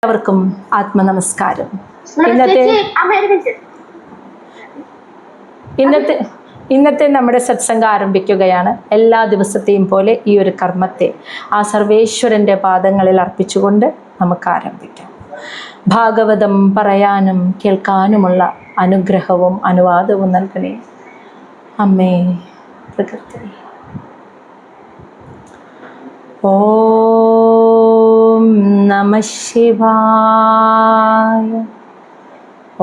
എല്ലാവർക്കും ആത്മനമസ്കാരം. ഇന്നത്തെ നമ്മുടെ സത്സംഗം ആരംഭിക്കുകയാണ്. എല്ലാ ദിവസത്തെയും പോലെ ഈ ഒരു കർമ്മത്തെ ആ സർവേശ്വരൻ്റെ പാദങ്ങളിൽ അർപ്പിച്ചുകൊണ്ട് നമുക്ക് ആരംഭിക്കാം. ഭാഗവതം പറയാനും കേൾക്കാനുമുള്ള അനുഗ്രഹവും അനുവാദവും നൽകണേ അമ്മേ പ്രകൃതി. ഓം നമഃ ശിവായ.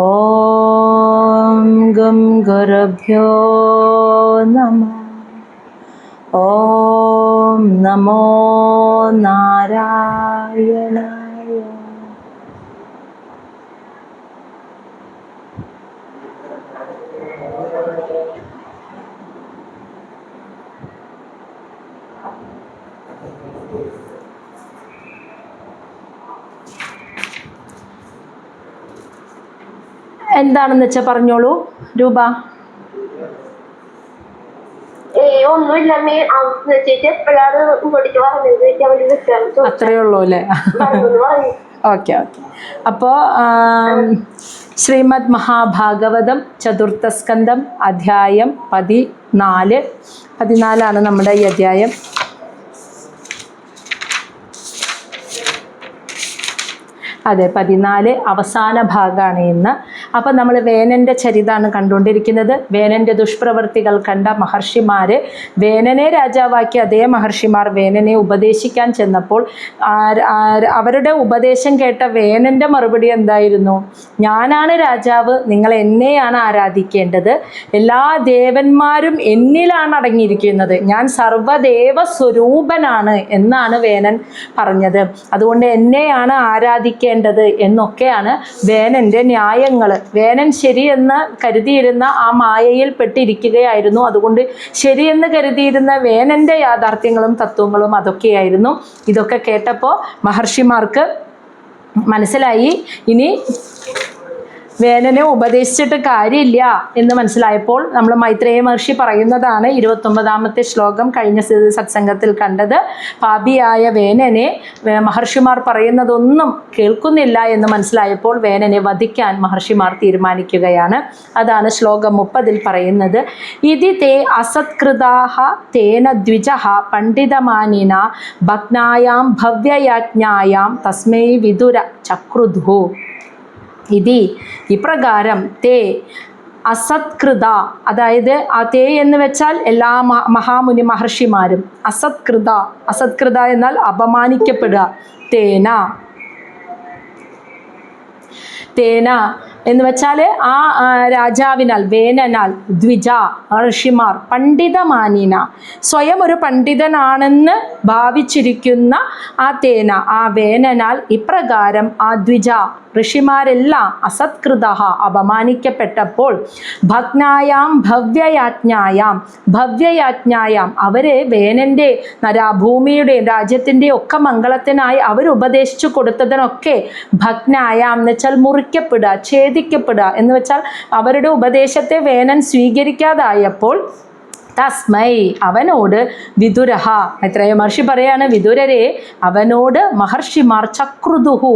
ഓം ഗം ഗുരുഭ്യോ നമഃ. ഓം നമോ നാരായണായ. എന്താണെന്ന് വെച്ചാൽ പറഞ്ഞോളൂ രൂപ. അത്രയേ ഉള്ളൂ അല്ലേ? ഓക്കെ. അപ്പോൾ ശ്രീമദ് മഹാഭാഗവതം ചതുർത്ഥ സ്കന്ധം അധ്യായം 14 നമ്മുടെ ഈ അധ്യായം. അതെ, 14 അവസാന ഭാഗമാണ് ഇന്ന്. അപ്പം നമ്മൾ വേനൻ്റെ ചരിതമാണ് കണ്ടുകൊണ്ടിരിക്കുന്നത്. വേനൻ്റെ ദുഷ്പ്രവൃത്തികൾ കണ്ട മഹർഷിമാർ വേനനെ രാജാവാക്കി അതേ മഹർഷിമാർ വേനനെ ഉപദേശിക്കാൻ ചെന്നപ്പോൾ അവരുടെ ഉപദേശം കേട്ട വേനൻ്റെ മറുപടി എന്തായിരുന്നു? ഞാനാണ് രാജാവ്, നിങ്ങൾ എന്നെയാണ് ആരാധിക്കേണ്ടത്, എല്ലാ ദേവന്മാരും എന്നിലാണ് അടങ്ങിയിരിക്കുന്നത്, ഞാൻ സർവ്വദേവ സ്വരൂപനാണ് എന്നാണ് വേനൻ പറഞ്ഞത്. അതുകൊണ്ട് എന്നെയാണ് ആരാധിക്കേണ്ടത് എന്നൊക്കെയാണ് വേനൻ്റെ ന്യായങ്ങൾ. വേനൻ ശരിയെന്ന് കരുതിയിരുന്ന ആ മായയിൽ പെട്ടിരിക്കുകയായിരുന്നു. അതുകൊണ്ട് ശരിയെന്ന് കരുതിയിരുന്ന വേനൻ്റെ യാഥാർത്ഥ്യങ്ങളും തത്വങ്ങളും അതൊക്കെയായിരുന്നു. ഇതൊക്കെ കേട്ടപ്പോൾ മഹർഷിമാർക്ക് മനസ്സിലായി ഇനി വേനനെ ഉപദേശിച്ചിട്ട് കാര്യമില്ല എന്ന് മനസ്സിലായപ്പോൾ നമ്മൾ മൈത്രേയ മഹർഷി പറയുന്നതാണ് 29ാമത്തെ ശ്ലോകം കഴിഞ്ഞ സത്സംഗത്തിൽ കണ്ടത്. പാപിയായ വേനനെ മഹർഷിമാർ പറയുന്നതൊന്നും കേൾക്കുന്നില്ല എന്ന് മനസ്സിലായപ്പോൾ വേനനെ വധിക്കാൻ മഹർഷിമാർ തീരുമാനിക്കുകയാണ്. അതാണ് ശ്ലോകം 30 പറയുന്നത്. ഇതി തേ അസത്കൃതാഹ തേന ദ്വിജഃ പണ്ഡിതമാനിന ഭഗ്നായാം ഭവ്യയാജ്ഞായാം തസ്മൈ വിദുര ചക്രുധു. ഇതി ഇപ്രകാരം തേ അസത്കൃത, അതായത് ആ തേ എന്ന് വെച്ചാൽ എല്ലാ മഹാമുനി മഹർഷിമാരും, അസത്കൃത എന്നാൽ അപമാനിക്കപ്പെടുക. തേന എന്ന് വെച്ചാൽ ആ രാജാവിനാൽ, വേനനാൽ, ദ്വിജ ഋഷിമാർ, പണ്ഡിതമാനിന സ്വയം ഒരു പണ്ഡിതനാണെന്ന് ഭാവിച്ചിരിക്കുന്ന ആ തേന ആ വേനനാൽ ഇപ്രകാരം ആ ദ്വിജ ഋഷിമാരെല്ലാം അസത്കൃത അപമാനിക്കപ്പെട്ടപ്പോൾ ഭഗ്നായാം ഭവ്യയാജ്ഞായാം അവരെ വേനൻ്റെ ഭൂമിയുടെ രാജ്യത്തിൻ്റെ ഒക്കെ മംഗളത്തിനായി അവർ ഉപദേശിച്ചു കൊടുത്തതിനൊക്കെ ഭഗ്നായാം എന്ന് വെച്ചാൽ മുറിക്കപ്പെടുക, ഛേദിക്കപ്പെടുക എന്ന് വെച്ചാൽ അവരുടെ ഉപദേശത്തെ വേനൻ സ്വീകരിക്കാതായപ്പോൾ തസ്മൈ അവനോട് വിദുരഹ, മൈത്രേയ മഹർഷി പറയാണ്, വിദുരരെ അവനോട് മഹർഷിമാർ ചക്രുദുഹു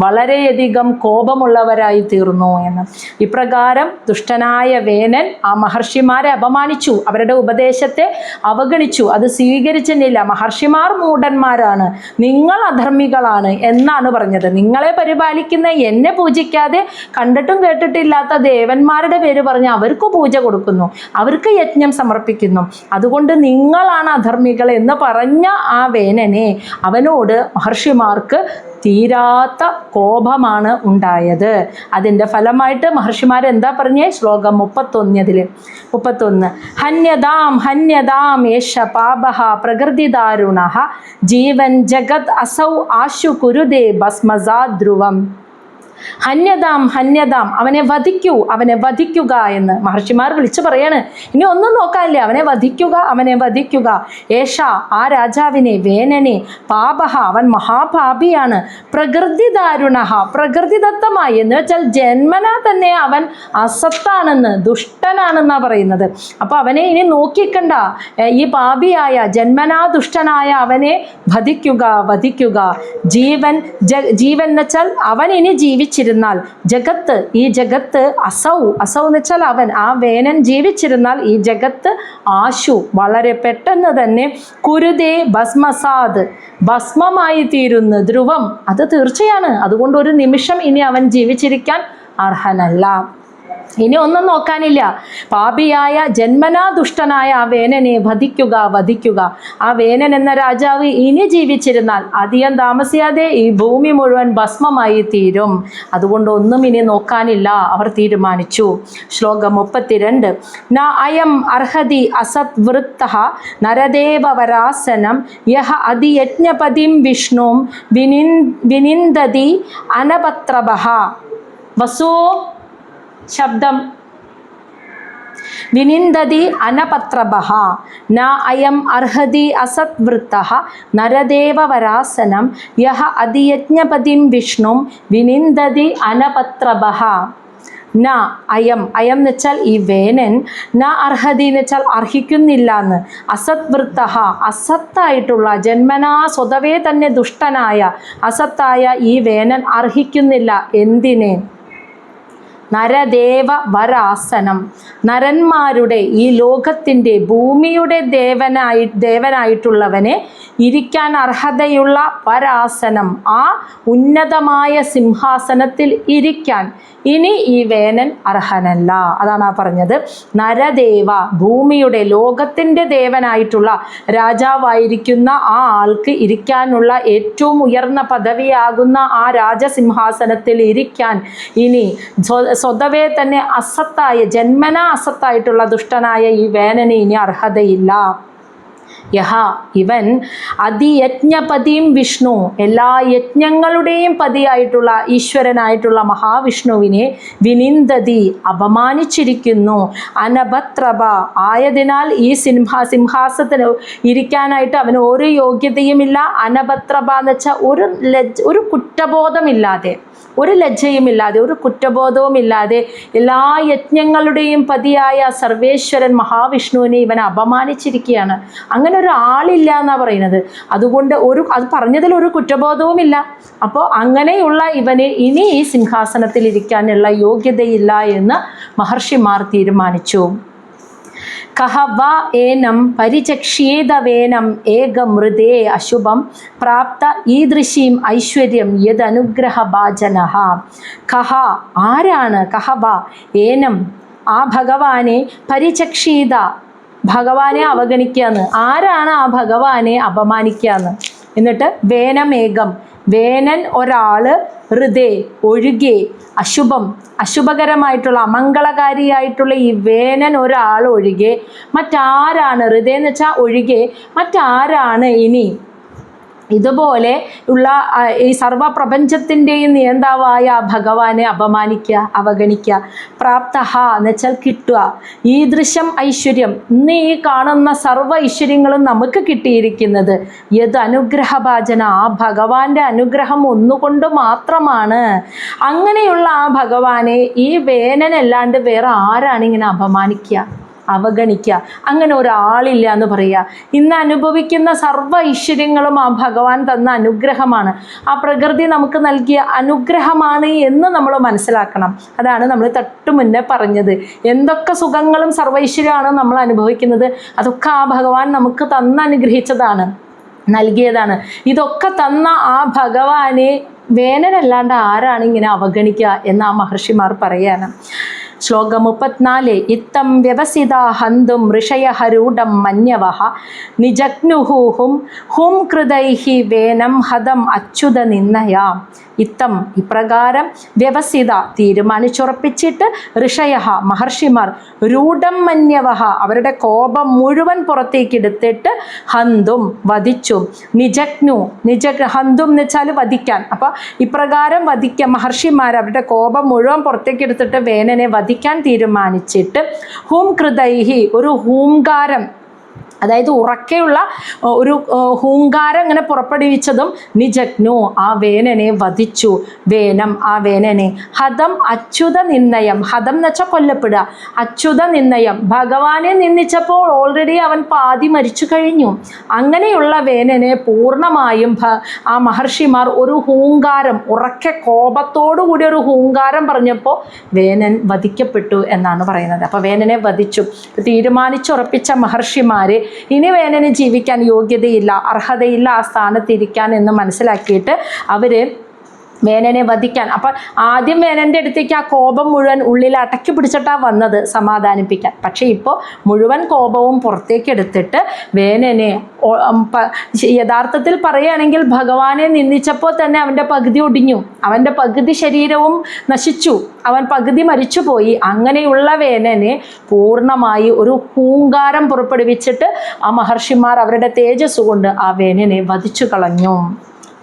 വളരെയധികം കോപമുള്ളവരായി തീർന്നു എന്ന്. ഇപ്രകാരം ദുഷ്ടനായ വേനൻ ആ മഹർഷിമാരെ അപമാനിച്ചു, അവരുടെ ഉപദേശത്തെ അവഗണിച്ചു, അത് സ്വീകരിച്ചില്ല. മഹർഷിമാർ മൂഢന്മാരാണ്, നിങ്ങൾ അധർമ്മികളാണ് എന്നാണ് പറഞ്ഞത്. നിങ്ങളെ പരിപാലിക്കുന്ന എന്നെ പൂജിക്കാതെ കണ്ടിട്ടും കേട്ടിട്ടില്ലാത്ത ദേവന്മാരുടെ പേര് പറഞ്ഞ് അവർക്ക് പൂജ കൊടുക്കുന്നു, അവർക്ക് യജ്ഞം സമർപ്പിക്കുന്നു, അതുകൊണ്ട് നിങ്ങളാണ് അധർമ്മികൾ എന്ന് പറഞ്ഞ ആ വേനനെ അവനോട് മഹർഷിമാർക്ക് തീരാത്ത കോപമാണ് ഉണ്ടായത്. അതിൻ്റെ ഫലമായിട്ട് മഹർഷിമാർ എന്താ പറഞ്ഞേ? ശ്ലോകം 31 ഹന്യതാം യേശ പാപഃ പ്രകൃതിദാരുണഃ ജീവൻ ജഗത് അസൗ ആശു കുരുദേ ഭസ്മസാ ധ്രുവം. ഹന്യതാം അവനെ വധിക്കൂ, അവനെ വധിക്കുക എന്ന് മഹർഷിമാർ വിളിച്ചു പറയാണ്. ഇനി ഒന്നും നോക്കാനില്ല, അവനെ വധിക്കുക. ഏഷ ആ രാജാവിനെ, വേനനെ, പാപഹ അവൻ മഹാപാപിയാണ്, പ്രകൃതി ദാരുണഹ പ്രകൃതിദത്തമായി എന്ന് വെച്ചാൽ ജന്മനാ തന്നെ അവൻ അസത്താണെന്ന്, ദുഷ്ടനാണെന്നാ പറയുന്നത്. അപ്പൊ അവനെ ഇനി നോക്കിക്കണ്ട, ഈ പാപിയായ ജന്മനാ ദുഷ്ടനായ അവനെ വധിക്കുക. ജീവൻ എന്ന് വെച്ചാൽ അവൻ ഇനി ജീവിച്ചിരുന്നാൽ, ഈ ജഗത്ത് അസൗ എന്ന് വെച്ചാൽ അവൻ, ആ വേനൻ ജീവിച്ചിരുന്നാൽ ഈ ജഗത്ത് ആശു വളരെ പെട്ടെന്ന് തന്നെ കുരുതേ ഭസ്മസാദ് ഭസ്മമായി തീരുന്നു, ധ്രുവം അത് തീർച്ചയാണ്. അതുകൊണ്ട് ഒരു നിമിഷം ഇനി അവൻ ജീവിച്ചിരിക്കാൻ അർഹനല്ല. ഇനി ഒന്നും നോക്കാനില്ല, പാപിയായ ജന്മനാ ദുഷ്ടനായ ആ വേനനെ വധിക്കുക. ആ വേനൻ എന്ന രാജാവ് ഇനി ജീവിച്ചിരുന്നാൽ അധികം താമസിയാതെ ഈ ഭൂമി മുഴുവൻ ഭസ്മമായി തീരും. അതുകൊണ്ട് ഒന്നും ഇനി നോക്കാനില്ല, അവർ തീരുമാനിച്ചു. ശ്ലോകം 32. ന അയം അർഹതി അസത് വൃത്തഃ നരദേവ വരാസനം യഹ അതിയജ്ഞപതിം വിഷ്ണും വിനിന്ദതി അനപത്രഭഃ. വസോ ശബ്ദം വിനിന്ദതി അനപത്രഭഃ. ന അയം അർഹതി അസത് വൃത്തഃ നരദേവ വരാസനം യഹ അതിയജ്ഞപതിം വിഷ്ണും വിനിന്ദതി അനപത്രഭഃ. ന അയം എന്ന് വെച്ചാൽ ഈ വേനൻ, ന അർഹതി എന്ന് വെച്ചാൽ അർഹിക്കുന്നില്ല എന്ന്. അസത് വൃത്തഃ അസത്തായിട്ടുള്ള, ജന്മനാ സ്വതവേ തന്നെ ദുഷ്ടനായ അസത്തായ ഈ വേനൻ അർഹിക്കുന്നില്ല. എന്തിനെ? നരദേവ വരാസനം, നരന്മാരുടെ ഈ ലോകത്തിൻ്റെ ഭൂമിയുടെ ദേവനായിട്ടുള്ളവനെ ഇരിക്കാൻ അർഹതയുള്ള വരാസനം, ആ ഉന്നതമായ സിംഹാസനത്തിൽ ഇരിക്കാൻ ഇനി ഈ വേനൻ അർഹനല്ല. അതാണ് ആ പറഞ്ഞത്. നരദേവ ഭൂമിയുടെ ലോകത്തിൻ്റെ ദേവനായിട്ടുള്ള രാജാവായിരിക്കുന്ന ആ ആൾക്ക് ഇരിക്കാനുള്ള ഏറ്റവും ഉയർന്ന പദവിയാകുന്ന ആ രാജസിംഹാസനത്തിൽ ഇരിക്കാൻ ഇനി സ്വതവേ തന്നെ അസത്തായ, ജന്മനാ അസത്തായിട്ടുള്ള ദുഷ്ടനായ ഈ വേനന് ഇനി അർഹതയില്ല. യഹ ഇവൻ അതിയജ്ഞപതിയും വിഷ്ണു, എല്ലാ യജ്ഞങ്ങളുടെയും പതിയായിട്ടുള്ള ഈശ്വരനായിട്ടുള്ള മഹാവിഷ്ണുവിനെ വിനിന്ദതി അപമാനിച്ചിരിക്കുന്നു. അനഭത്രഭ ആയതിനാൽ ഈ സിംഹാസനത്തിന് ഇരിക്കാനായിട്ട് അവന് ഒരു യോഗ്യതയുമില്ല. അനഭത്രഭ എന്ന് വെച്ചാൽ ഒരു കുറ്റബോധമില്ലാതെ, ഒരു ലജ്ജയുമില്ലാതെ, ഒരു കുറ്റബോധവുമില്ലാതെ എല്ലാ യജ്ഞങ്ങളുടെയും പതിയായ സർവേശ്വരൻ മഹാവിഷ്ണുവിനെ ഇവൻ അപമാനിച്ചിരിക്കുകയാണ്. അങ്ങനെ ഒരാളില്ല എന്നാണ് പറയുന്നത്. അതുകൊണ്ട് അത് പറഞ്ഞതിൽ ഒരു കുറ്റബോധവുമില്ല. അപ്പോൾ അങ്ങനെയുള്ള ഇവന് ഇനി ഈ സിംഹാസനത്തിൽ ഇരിക്കാനുള്ള യോഗ്യതയില്ല എന്ന് മഹർഷിമാർ തീരുമാനിച്ചു. കഹ വ ഏനം പരിചക്ഷ്യേതവേനം ഏകമൃതേ അശുഭം പ്രാപ്ത ഈദൃശീം ഐശ്വര്യം യദനുഗ്രഹഭാജനഃ. കഹ ആരാണ്? കഹ വ ഏനം ആ ഭഗവാനെ പരിചക്ഷീത ഭഗവാനെ അവഗണിക്കുകയെന്ന്. ആരാണ് ആ ഭഗവാനെ അപമാനിക്കുകയെന്ന്? എന്നിട്ട് വേനമേകം വേനൻ ഒരാൾ, ഹൃദേ ഒഴികെ, അശുഭം അശുഭകരമായിട്ടുള്ള അമംഗളകാരിയായിട്ടുള്ള ഈ വേനൻ ഒരാൾ ഒഴികെ മറ്റാരാണ്? ഹൃദയം എന്ന് വെച്ചാൽ ഒഴികെ മറ്റാരാണ് ഇനി ഇതുപോലെ ഉള്ള ഈ സർവപ്രപഞ്ചത്തിൻ്റെയും നിയന്താവായ ഭഗവാനെ അപമാനിക്കുക, അവഗണിക്കുക. പ്രാപ്തഹ എന്ന് വെച്ചാൽ കിട്ടുക. ഈദൃശം ഐശ്വര്യം, ഇന്ന് ഈ കാണുന്ന സർവ്വ ഐശ്വര്യങ്ങളും നമുക്ക് കിട്ടിയിരിക്കുന്നത് യത് അനുഗ്രഹഭാജന, ആ ഭഗവാന്റെ അനുഗ്രഹം ഒന്നുകൊണ്ട് മാത്രമാണ്. അങ്ങനെയുള്ള ആ ഭഗവാനെ ഈ വേനനല്ലാണ്ട് വേറെ ആരാണ് ഇങ്ങനെ അപമാനിക്കുക, അവഗണിക്കുക? അങ്ങനെ ഒരാളില്ല എന്ന് പറയുക. ഇന്ന് അനുഭവിക്കുന്ന സർവ്വ ഐശ്വര്യങ്ങളും ആ ഭഗവാൻ തന്ന അനുഗ്രഹമാണ്, ആ പ്രകൃതി നമുക്ക് നൽകിയ അനുഗ്രഹമാണ് എന്ന് നമ്മൾ മനസ്സിലാക്കണം. അതാണ് നമ്മൾ മുന്നേ പറഞ്ഞത്. എന്തൊക്കെ സുഖങ്ങളും സർവൈശ്വര്യമാണ് നമ്മൾ അനുഭവിക്കുന്നത്, അതൊക്കെ ആ ഭഗവാൻ നമുക്ക് അനുഗ്രഹിച്ചതാണ്, നൽകിയതാണ്. ഇതൊക്കെ തന്ന ആ ഭഗവാനെ വേനനല്ലാണ്ട് ആരാണ് ഇങ്ങനെ അവഗണിക്കുക എന്ന് ആ മഹർഷിമാർ പറയാണ്. ശ്ലോകം 34. ഇത്തം വ്യവസിത ഹന്തും ഋഷയഹരൂഢം മന്യവഃ നിജഗ്നുഹും ഹും കൃതൈഹി വേനം ഹതം അച്യുത നിന്നയാ. ഇത്തം ഇപ്രകാരം വ്യവസിത തീരുമാനിച്ചുറപ്പിച്ചിട്ട് ഋഷയ മഹർഷിമാർ രൂഢം മന്യവഹ അവരുടെ കോപം മുഴുവൻ പുറത്തേക്ക് എടുത്തിട്ട് ഹന്തും വധിച്ചു നിജഗ്നു ഹന്തും എന്ന് വെച്ചാൽ വധിക്കാൻ. അപ്പം ഇപ്രകാരം വധിക്കാൻ മഹർഷിമാർ അവരുടെ കോപം മുഴുവൻ പുറത്തേക്ക് എടുത്തിട്ട് വേനനെ വധിക്കാൻ തീരുമാനിച്ചിട്ട് ഹൂം കൃതൈഹി ഒരു ഹൂംകാരം, അതായത് ഉറക്കെയുള്ള ഒരു ഹൂങ്കാരം ഇങ്ങനെ പുറപ്പെടുവിച്ചതും നിജഗ്നു ആ വേനനെ വധിച്ചു. വേനം ആ വേനനെ ഹതം അച്യുത നിന്നയം, ഹതം എന്ന് വെച്ചാൽ കൊല്ലപ്പെടുക, അച്യുത നിന്നയം ഭഗവാനെ നിന്ദിച്ചപ്പോൾ ഓൾറെഡി അവൻ പാതി മരിച്ചു കഴിഞ്ഞു. അങ്ങനെയുള്ള വേനനെ പൂർണ്ണമായും ആ മഹർഷിമാർ ഒരു ഹൂങ്കാരം ഉറക്കെ കോപത്തോടുകൂടി ഒരു ഹൂങ്കാരം പറഞ്ഞപ്പോൾ വേനൻ വധിക്കപ്പെട്ടു എന്നാണ് പറയുന്നത്. അപ്പോൾ വേനനെ വധിച്ചു. തീരുമാനിച്ചുറപ്പിച്ച മഹർഷിമാരെ ഇനി വേനന് ജീവിക്കാൻ യോഗ്യതയില്ല, അർഹതയില്ല ആ സ്ഥാനത്തിരിക്കാൻ എന്ന് മനസ്സിലാക്കിയിട്ട് അവർ വേനനെ വധിക്കാൻ. അപ്പം ആദ്യം വേനൻ്റെ അടുത്തേക്ക് ആ കോപം മുഴുവൻ ഉള്ളിൽ അടക്കി പിടിച്ചിട്ടാണ് വന്നത് സമാധാനിപ്പിക്കാൻ. പക്ഷേ ഇപ്പോൾ മുഴുവൻ കോപവും പുറത്തേക്ക് എടുത്തിട്ട് വേനനെ യഥാർത്ഥത്തിൽ പറയുകയാണെങ്കിൽ ഭഗവാനെ നിന്ദിച്ചപ്പോൾ തന്നെ അവൻ്റെ പകുതി ഒടിഞ്ഞു, അവൻ്റെ പകുതി ശരീരവും നശിച്ചു, അവൻ പകുതി മരിച്ചുപോയി. അങ്ങനെയുള്ള വേനനെ പൂർണ്ണമായി ഒരു ഹൂങ്കാരം പുറപ്പെടുവിച്ചിട്ട് ആ മഹർഷിമാർ അവരുടെ തേജസ് കൊണ്ട് ആ വേനനെ വധിച്ചു കളഞ്ഞു.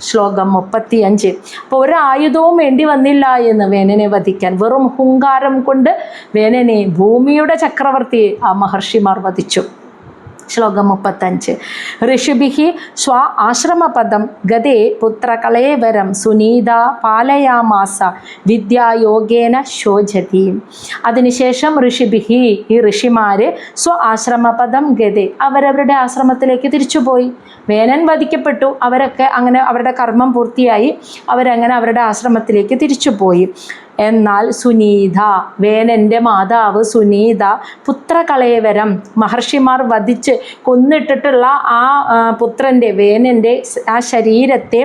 ശ്ലോകം 35. അപ്പോൾ ഒരായുധവും വേണ്ടി വന്നില്ല എന്ന് വേനനെ വധിക്കാൻ, വെറും ഹുങ്കാരം കൊണ്ട് വേനനെ ഭൂമിയുടെ ചക്രവർത്തിയെ ആ മഹർഷിമാർ വധിച്ചു. ശ്ലോകം 35. ഋഷിഭിഹി സ്വ ആശ്രമപദം ഗതേ പുത്രകളേവരം സുനീത പാലയാമാസ വിദ്യായോഗേന ശോചതി. അതിനുശേഷം ഋഷിഭിഹി ഈ ഋഷിമാര് സ്വ ആശ്രമപദം ഗതേ അവരവരുടെ ആശ്രമത്തിലേക്ക് തിരിച്ചുപോയി. വേനൻ വധിക്കപ്പെട്ടു, അവരൊക്കെ അങ്ങനെ അവരുടെ കർമ്മം പൂർത്തിയായി, അവരങ്ങനെ അവരുടെ ആശ്രമത്തിലേക്ക് തിരിച്ചുപോയി. എന്നാൽ സുനീത വേനൻ്റെ മാതാവ് സുനീത പുത്രകളേവരം മഹർഷിമാർ വധിച്ച് കൊന്നിട്ടിട്ടുള്ള ആ പുത്രൻ്റെ വേനൻ്റെ ആ ശരീരത്തെ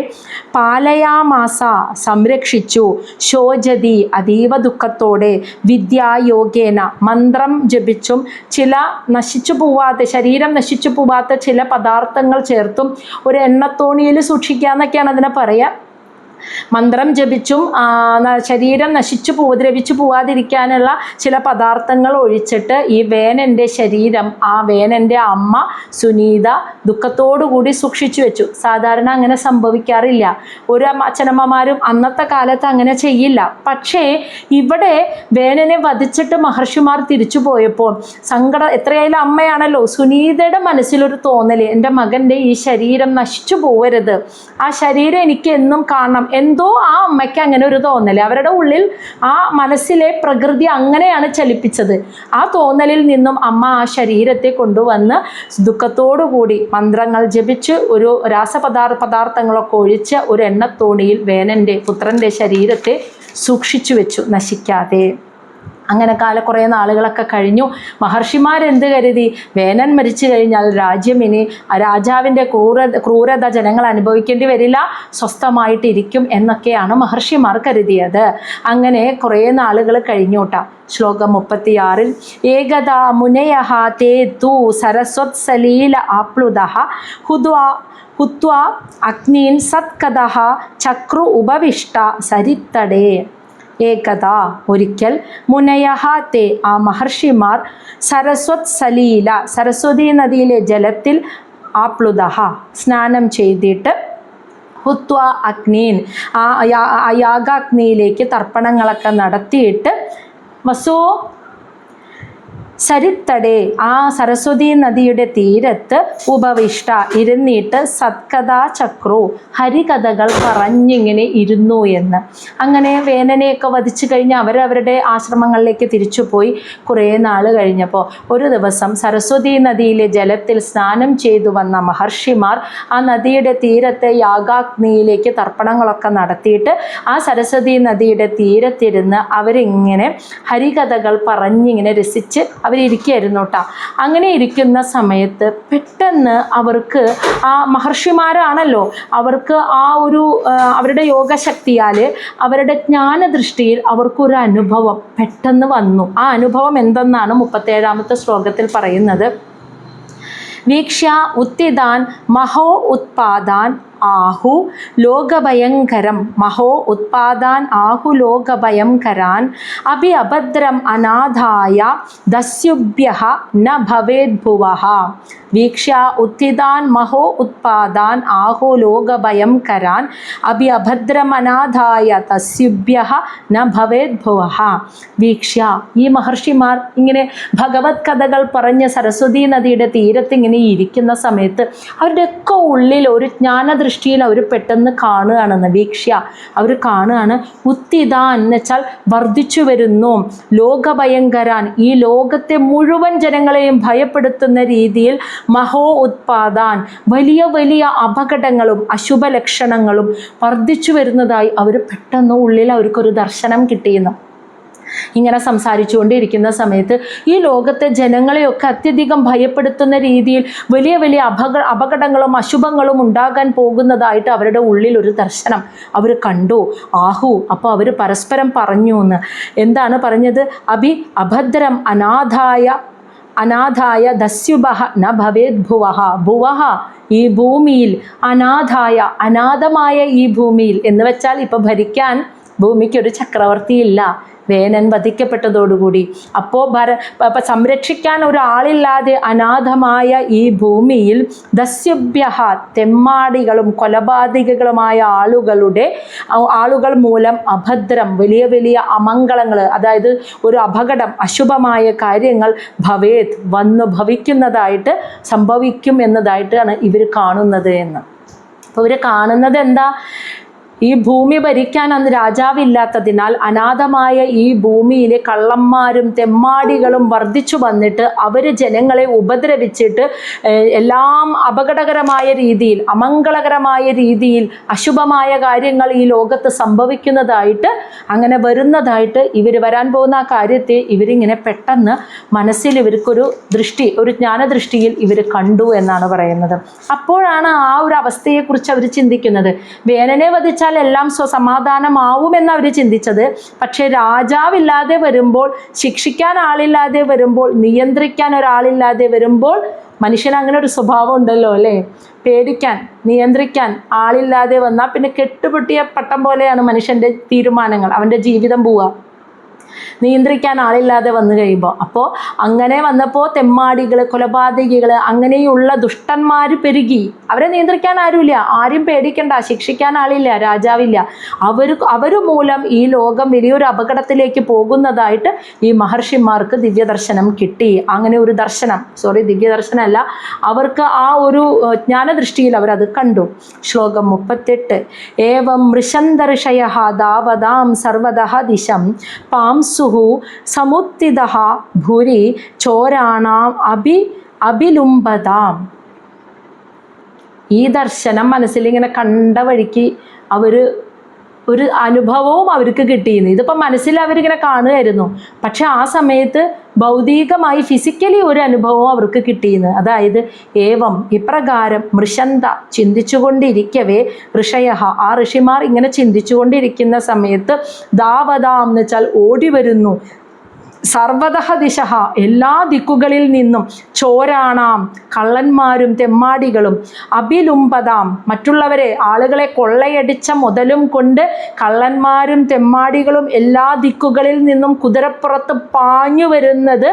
പാലയാമാസ സംരക്ഷിച്ചു. ശോചതി അതീവ ദുഃഖത്തോടെ വിദ്യായോഗേന മന്ത്രം ജപിച്ചും ചില നശിച്ചു പോവാത്ത ശരീരം നശിച്ചു പോവാത്ത ചില പദാർത്ഥങ്ങൾ ചേർത്തും ഒരു എണ്ണത്തോണിയിൽ സൂക്ഷിക്കുക എന്നൊക്കെയാണ് അതിനെ പറയുക. മന്ത്രം ജപിച്ചും ശരീരം ദ്രവിച്ചു പോവാതിരിക്കാനുള്ള ചില പദാർത്ഥങ്ങൾ ഒഴിച്ചിട്ട് ഈ വേനൻ്റെ ശരീരം ആ വേനൻ്റെ അമ്മ സുനീത ദുഃഖത്തോടുകൂടി സൂക്ഷിച്ചു വെച്ചു. സാധാരണ അങ്ങനെ സംഭവിക്കാറില്ല, ഒരു അച്ഛനമ്മമാരും അന്നത്തെ കാലത്ത് അങ്ങനെ ചെയ്യില്ല. പക്ഷേ ഇവിടെ വേനനെ വധിച്ചിട്ട് മഹർഷിമാർ തിരിച്ചു പോയപ്പോൾ എത്രയായാലും അമ്മയാണല്ലോ, സുനീതയുടെ മനസ്സിലൊരു തോന്നൽ, എൻ്റെ മകൻ്റെ ഈ ശരീരം നശിച്ചു പോവരുത്, ആ ശരീരം എനിക്ക് എന്നും കാണണം. എന്തോ ആ അമ്മയ്ക്ക് അങ്ങനെ ഒരു തോന്നൽ, അവരുടെ ഉള്ളിൽ ആ മനസ്സിലെ പ്രകൃതി അങ്ങനെയാണ് ചലിപ്പിച്ചത്. ആ തോന്നലിൽ നിന്നും അമ്മ ആ ശരീരത്തെ കൊണ്ടുവന്ന് ദുഃഖത്തോടുകൂടി മന്ത്രങ്ങൾ ജപിച്ച് ഒരു പദാർത്ഥങ്ങളൊക്കെ ഒഴിച്ച് ഒരു എണ്ണത്തോണിയിൽ വേനൻ്റെ പുത്രൻ്റെ ശരീരത്തെ സൂക്ഷിച്ചു വെച്ചു, നശിക്കാതെ. അങ്ങനെ കുറേ നാളുകളൊക്കെ കഴിഞ്ഞു. മഹർഷിമാരെന്ത് കരുതി, വേനൻ മരിച്ചു കഴിഞ്ഞാൽ രാജ്യം ഇനി രാജാവിൻ്റെ ക്രൂരത ജനങ്ങൾ അനുഭവിക്കേണ്ടി വരില്ല, സ്വസ്ഥമായിട്ടിരിക്കും എന്നൊക്കെയാണ് മഹർഷിമാർ കരുതിയത്. അങ്ങനെ കുറേ നാളുകൾ കഴിഞ്ഞോട്ടാ. ശ്ലോകം 36. ഏകദാ മുനയഃ തേ തു സരസ്വത്സലീല ആപ്ലുതഃ ഹുത്വാ അഗ്നീൻ സത്കഥഃ ചക്രു ഉപവിഷ്ട സരിത്തടേ. ഏകദാ ഒരിക്കൽ മുനയഃ തേ ആ മഹർഷിമാർ സരസ്വത്സലീല സരസ്വതി നദിയിലെ ജലത്തിൽ ആപ്ലുതഃ സ്നാനം ചെയ്തിട്ട് ഹുത്വ അഗ്നീൻ ആ യാഗാഗ്നിയിലേക്ക് തർപ്പണങ്ങളൊക്കെ നടത്തിയിട്ട് വസോ സരിത്തടേ ആ സരസ്വതി നദിയുടെ തീരത്ത് ഉപവിഷ്ട ഇരുന്നിട്ട് സത്കഥാ ചക്രു ഹരികഥകൾ പറഞ്ഞിങ്ങനെ ഇരുന്നു എന്ന്. അങ്ങനെ വേനനെയൊക്കെ വധിച്ചു കഴിഞ്ഞ് അവരവരുടെ ആശ്രമങ്ങളിലേക്ക് തിരിച്ചുപോയി. കുറേ നാൾ കഴിഞ്ഞപ്പോൾ ഒരു ദിവസം സരസ്വതി നദിയിലെ ജലത്തിൽ സ്നാനം ചെയ്തു വന്ന മഹർഷിമാർ ആ നദിയുടെ തീരത്തെ യാഗാഗ്നിയിലേക്ക് തർപ്പണങ്ങളൊക്കെ നടത്തിയിട്ട് ആ സരസ്വതി നദിയുടെ തീരത്തിരുന്ന് അവരിങ്ങനെ ഹരികഥകൾ പറഞ്ഞിങ്ങനെ രസിച്ച് അവരിയ്ക്കുകയായിരുന്നു കേട്ടോ. അങ്ങനെ ഇരിക്കുന്ന സമയത്ത് പെട്ടെന്ന് അവർക്ക് ആ മഹർഷിമാരാണല്ലോ, അവർക്ക് ആ ഒരു അവരുടെ യോഗശക്തിയാൽ അവരുടെ ജ്ഞാനദൃഷ്ടിയിൽ അവർക്കൊരു അനുഭവം പെട്ടെന്ന് വന്നു. ആ അനുഭവം എന്തെന്നാണ് 37-ാമത്തെ ശ്ലോകത്തിൽ പറയുന്നത്. വീക്ഷ്യ ഉത്തിതാൻ മഹോ ഉത്പാദാൻ ആഹു ലോകഭയങ്കരം മഹോ ഉത്പാദാൻ ആഹു ലോകഭയങ്കരാൻ അഭി അഭദ്രം അനാഥായ ദസ്യുഭ്യഃ ന ഭവേദ്ഭുവഃ വീക്ഷ്യ ഉത്ഥിതാൻ മഹോ ഉത്പാദാൻ ആഹു ലോകഭയങ്കരാൻ അഭി അഭദ്രം അനാഥായ തസ്യുഭ്യഃ ന ഭവേദ്ഭുവഃ. വീക്ഷ്യ, ഈ മഹർഷിമാർ ഇങ്ങനെ ഭഗവത് കഥകൾ പറഞ്ഞ് സരസ്വതി നദിയുടെ തീരത്ത് ഇങ്ങനെ ഇരിക്കുന്ന സമയത്ത് അവരുടെയൊക്കെ ഉള്ളിൽ ഒരു ജ്ഞാനദൃഷ്ടിയിൽ അവർ പെട്ടെന്ന് കാണുകയാണെന്ന്. വീക്ഷ്യ, അവർ കാണുകയാണ് ഉത്തിതാൻ എന്ന് വെച്ചാൽ വർദ്ധിച്ചു വരുന്നു, ലോകഭയങ്കരാൻ ഈ ലോകത്തെ മുഴുവൻ ജനങ്ങളെയും ഭയപ്പെടുത്തുന്ന രീതിയിൽ, മഹോ ഉത്പാദാൻ വലിയ വലിയ അപകടങ്ങളും അശുഭ ലക്ഷണങ്ങളും വർദ്ധിച്ചു വരുന്നതായി അവർ പെട്ടെന്ന് ഉള്ളിൽ അവർക്കൊരു ദർശനം കിട്ടിയെന്ന്. ഇങ്ങനെ സംസാരിച്ചുകൊണ്ടിരിക്കുന്ന സമയത്ത് ഈ ലോകത്തെ ജനങ്ങളെയൊക്കെ അത്യധികം ഭയപ്പെടുത്തുന്ന രീതിയിൽ വലിയ വലിയ അപകടങ്ങളും അശുഭങ്ങളും ഉണ്ടാകാൻ പോകുന്നതായിട്ട് അവരുടെ ഉള്ളിൽ ഒരു ദർശനം അവർ കണ്ടു. ആഹു, അപ്പോൾ അവർ പരസ്പരം പറഞ്ഞു എന്ന്. എന്താണ് പറഞ്ഞത്? അഭി അഭദ്രം അനാഥായ ദസ്യുഭഃ ന ഭവേദ്ഭുവഃ. ഭുവഃ ഈ ഭൂമിയിൽ, അനാഥായ അനാഥമായ ഈ ഭൂമിയിൽ എന്ന് വെച്ചാൽ ഇപ്പോൾ ഭരിക്കാൻ ഭൂമിക്കൊരു ചക്രവർത്തിയില്ല. വേനൻ വധിക്കപ്പെട്ടതോടുകൂടി അപ്പോൾ സംരക്ഷിക്കാൻ ഒരാളില്ലാതെ അനാഥമായ ഈ ഭൂമിയിൽ ദസ്യുഭ്യഃ തെമ്മാടികളും കൊലപാതകികളുമായ ആളുകൾ മൂലം അഭദ്രം വലിയ വലിയ അമംഗളങ്ങൾ, അതായത് ഒരു അപകടം അശുഭമായ കാര്യങ്ങൾ ഭവേത് വന്നു ഭവിക്കുന്നതായിട്ട് സംഭവിക്കും എന്നതായിട്ടാണ് ഇവർ കാണുന്നത് എന്ന്. അപ്പോൾ ഇവർ കാണുന്നത് എന്താ? ഈ ഭൂമി ഭരിക്കാൻ അന്ന് രാജാവില്ലാത്തതിനാൽ അനാഥമായ ഈ ഭൂമിയിലെ കള്ളന്മാരും തെമ്മാടികളും വർദ്ധിച്ചു വന്നിട്ട് അവർ ജനങ്ങളെ ഉപദ്രവിച്ചിട്ട് എല്ലാം അപകടകരമായ രീതിയിൽ, അമംഗളകരമായ രീതിയിൽ അശുഭമായ കാര്യങ്ങൾ ഈ ലോകത്ത് സംഭവിക്കുന്നതായിട്ട്, അങ്ങനെ വരുന്നതായിട്ട് ഇവർ വരാൻ പോകുന്ന ആ കാര്യത്തെ ഇവരിങ്ങനെ പെട്ടെന്ന് മനസ്സിൽ ഇവർക്കൊരു ദൃഷ്ടി, ഒരു ജ്ഞാനദൃഷ്ടിയിൽ ഇവർ കണ്ടു എന്നാണ് പറയുന്നത്. അപ്പോഴാണ് ആ ഒരു അവസ്ഥയെക്കുറിച്ച് അവർ ചിന്തിക്കുന്നത്. വേനനെ വധിച്ച എല്ലാം സമാധാനമാവുമെന്ന് അവർ ചിന്തിച്ചത്. പക്ഷേ രാജാവില്ലാതെ വരുമ്പോൾ, ശിക്ഷിക്കാൻ ആളില്ലാതെ വരുമ്പോൾ, നിയന്ത്രിക്കാൻ ഒരാളില്ലാതെ വരുമ്പോൾ, മനുഷ്യന് അങ്ങനെ ഒരു സ്വഭാവം ഉണ്ടല്ലോ അല്ലേ, പേടിക്കാൻ, നിയന്ത്രിക്കാൻ ആളില്ലാതെ വന്നാൽ പിന്നെ കെട്ടുപൊട്ടിയ പട്ടം പോലെയാണ് മനുഷ്യൻ്റെ തീരുമാനങ്ങൾ, അവൻ്റെ ജീവിതം പോവുക, നിയന്ത്രിക്കാൻ ആളില്ലാതെ വന്നു കഴിയുമ്പോൾ. അപ്പോൾ അങ്ങനെ വന്നപ്പോൾ തെമ്മാടികൾ, കൊലപാതകികൾ, അങ്ങനെയുള്ള ദുഷ്ടന്മാർ പെരുകി. അവരെ നിയന്ത്രിക്കാൻ ആരുമില്ല, ആരും പേടിക്കണ്ട, ശിക്ഷിക്കാൻ ആളില്ല, രാജാവില്ല. അവർ മൂലം ഈ ലോകം വലിയൊരു അപകടത്തിലേക്ക് പോകുന്നതായിട്ട് ഈ മഹർഷിമാർക്ക് ദിവ്യദർശനം കിട്ടി. അങ്ങനെ ഒരു ദർശനം, ദിവ്യദർശനമല്ല, അവർക്ക് ആ ഒരു ജ്ഞാനദൃഷ്ടിയിൽ അവരത് കണ്ടു. ശ്ലോകം 38. ഏവം മൃഷന്തഋഷയഃ ദാവതാം സർവദഃ ദിശം പാംസുഃ സമുത്തിതഃ ഭൂരി ചോരാണാം അഭിലുംബതാം. ഈ ദർശനം മനസ്സിലിങ്ങനെ കണ്ട വഴിക്ക് ഒരു അനുഭവവും അവർക്ക് കിട്ടിയിരുന്നു. ഇതിപ്പോൾ മനസ്സിൽ അവരിങ്ങനെ കാണുമായിരുന്നു, പക്ഷെ ആ സമയത്ത് ഭൗതികമായി ഫിസിക്കലി ഒരു അനുഭവവും അവർക്ക് കിട്ടിയിരുന്നു. അതായത് ഏവം ഇപ്രകാരം മൃഷന്ത ചിന്തിച്ചുകൊണ്ടിരിക്കവേ ഋഷയഃ ആ ഋഷിമാർ ഇങ്ങനെ ചിന്തിച്ചുകൊണ്ടിരിക്കുന്ന സമയത്ത് ദാവതാം എന്ന് വെച്ചാൽ ഓടി വരുന്നു, സർവതഃ ദിശഃ എല്ലാ ദിക്കുകളിൽ നിന്നും, ചോരാണാം കള്ളന്മാരും തെമ്മാടികളും, അഭിലുംബതാം മറ്റുള്ളവരെ ആളുകളെ കൊള്ളയടിച്ച മുതലും കൊണ്ട് കള്ളന്മാരും തെമ്മാടികളും എല്ലാ ദിക്കുകളിൽ നിന്നും കുതിരപ്പുറത്ത് പാഞ്ഞു വരുന്നത്,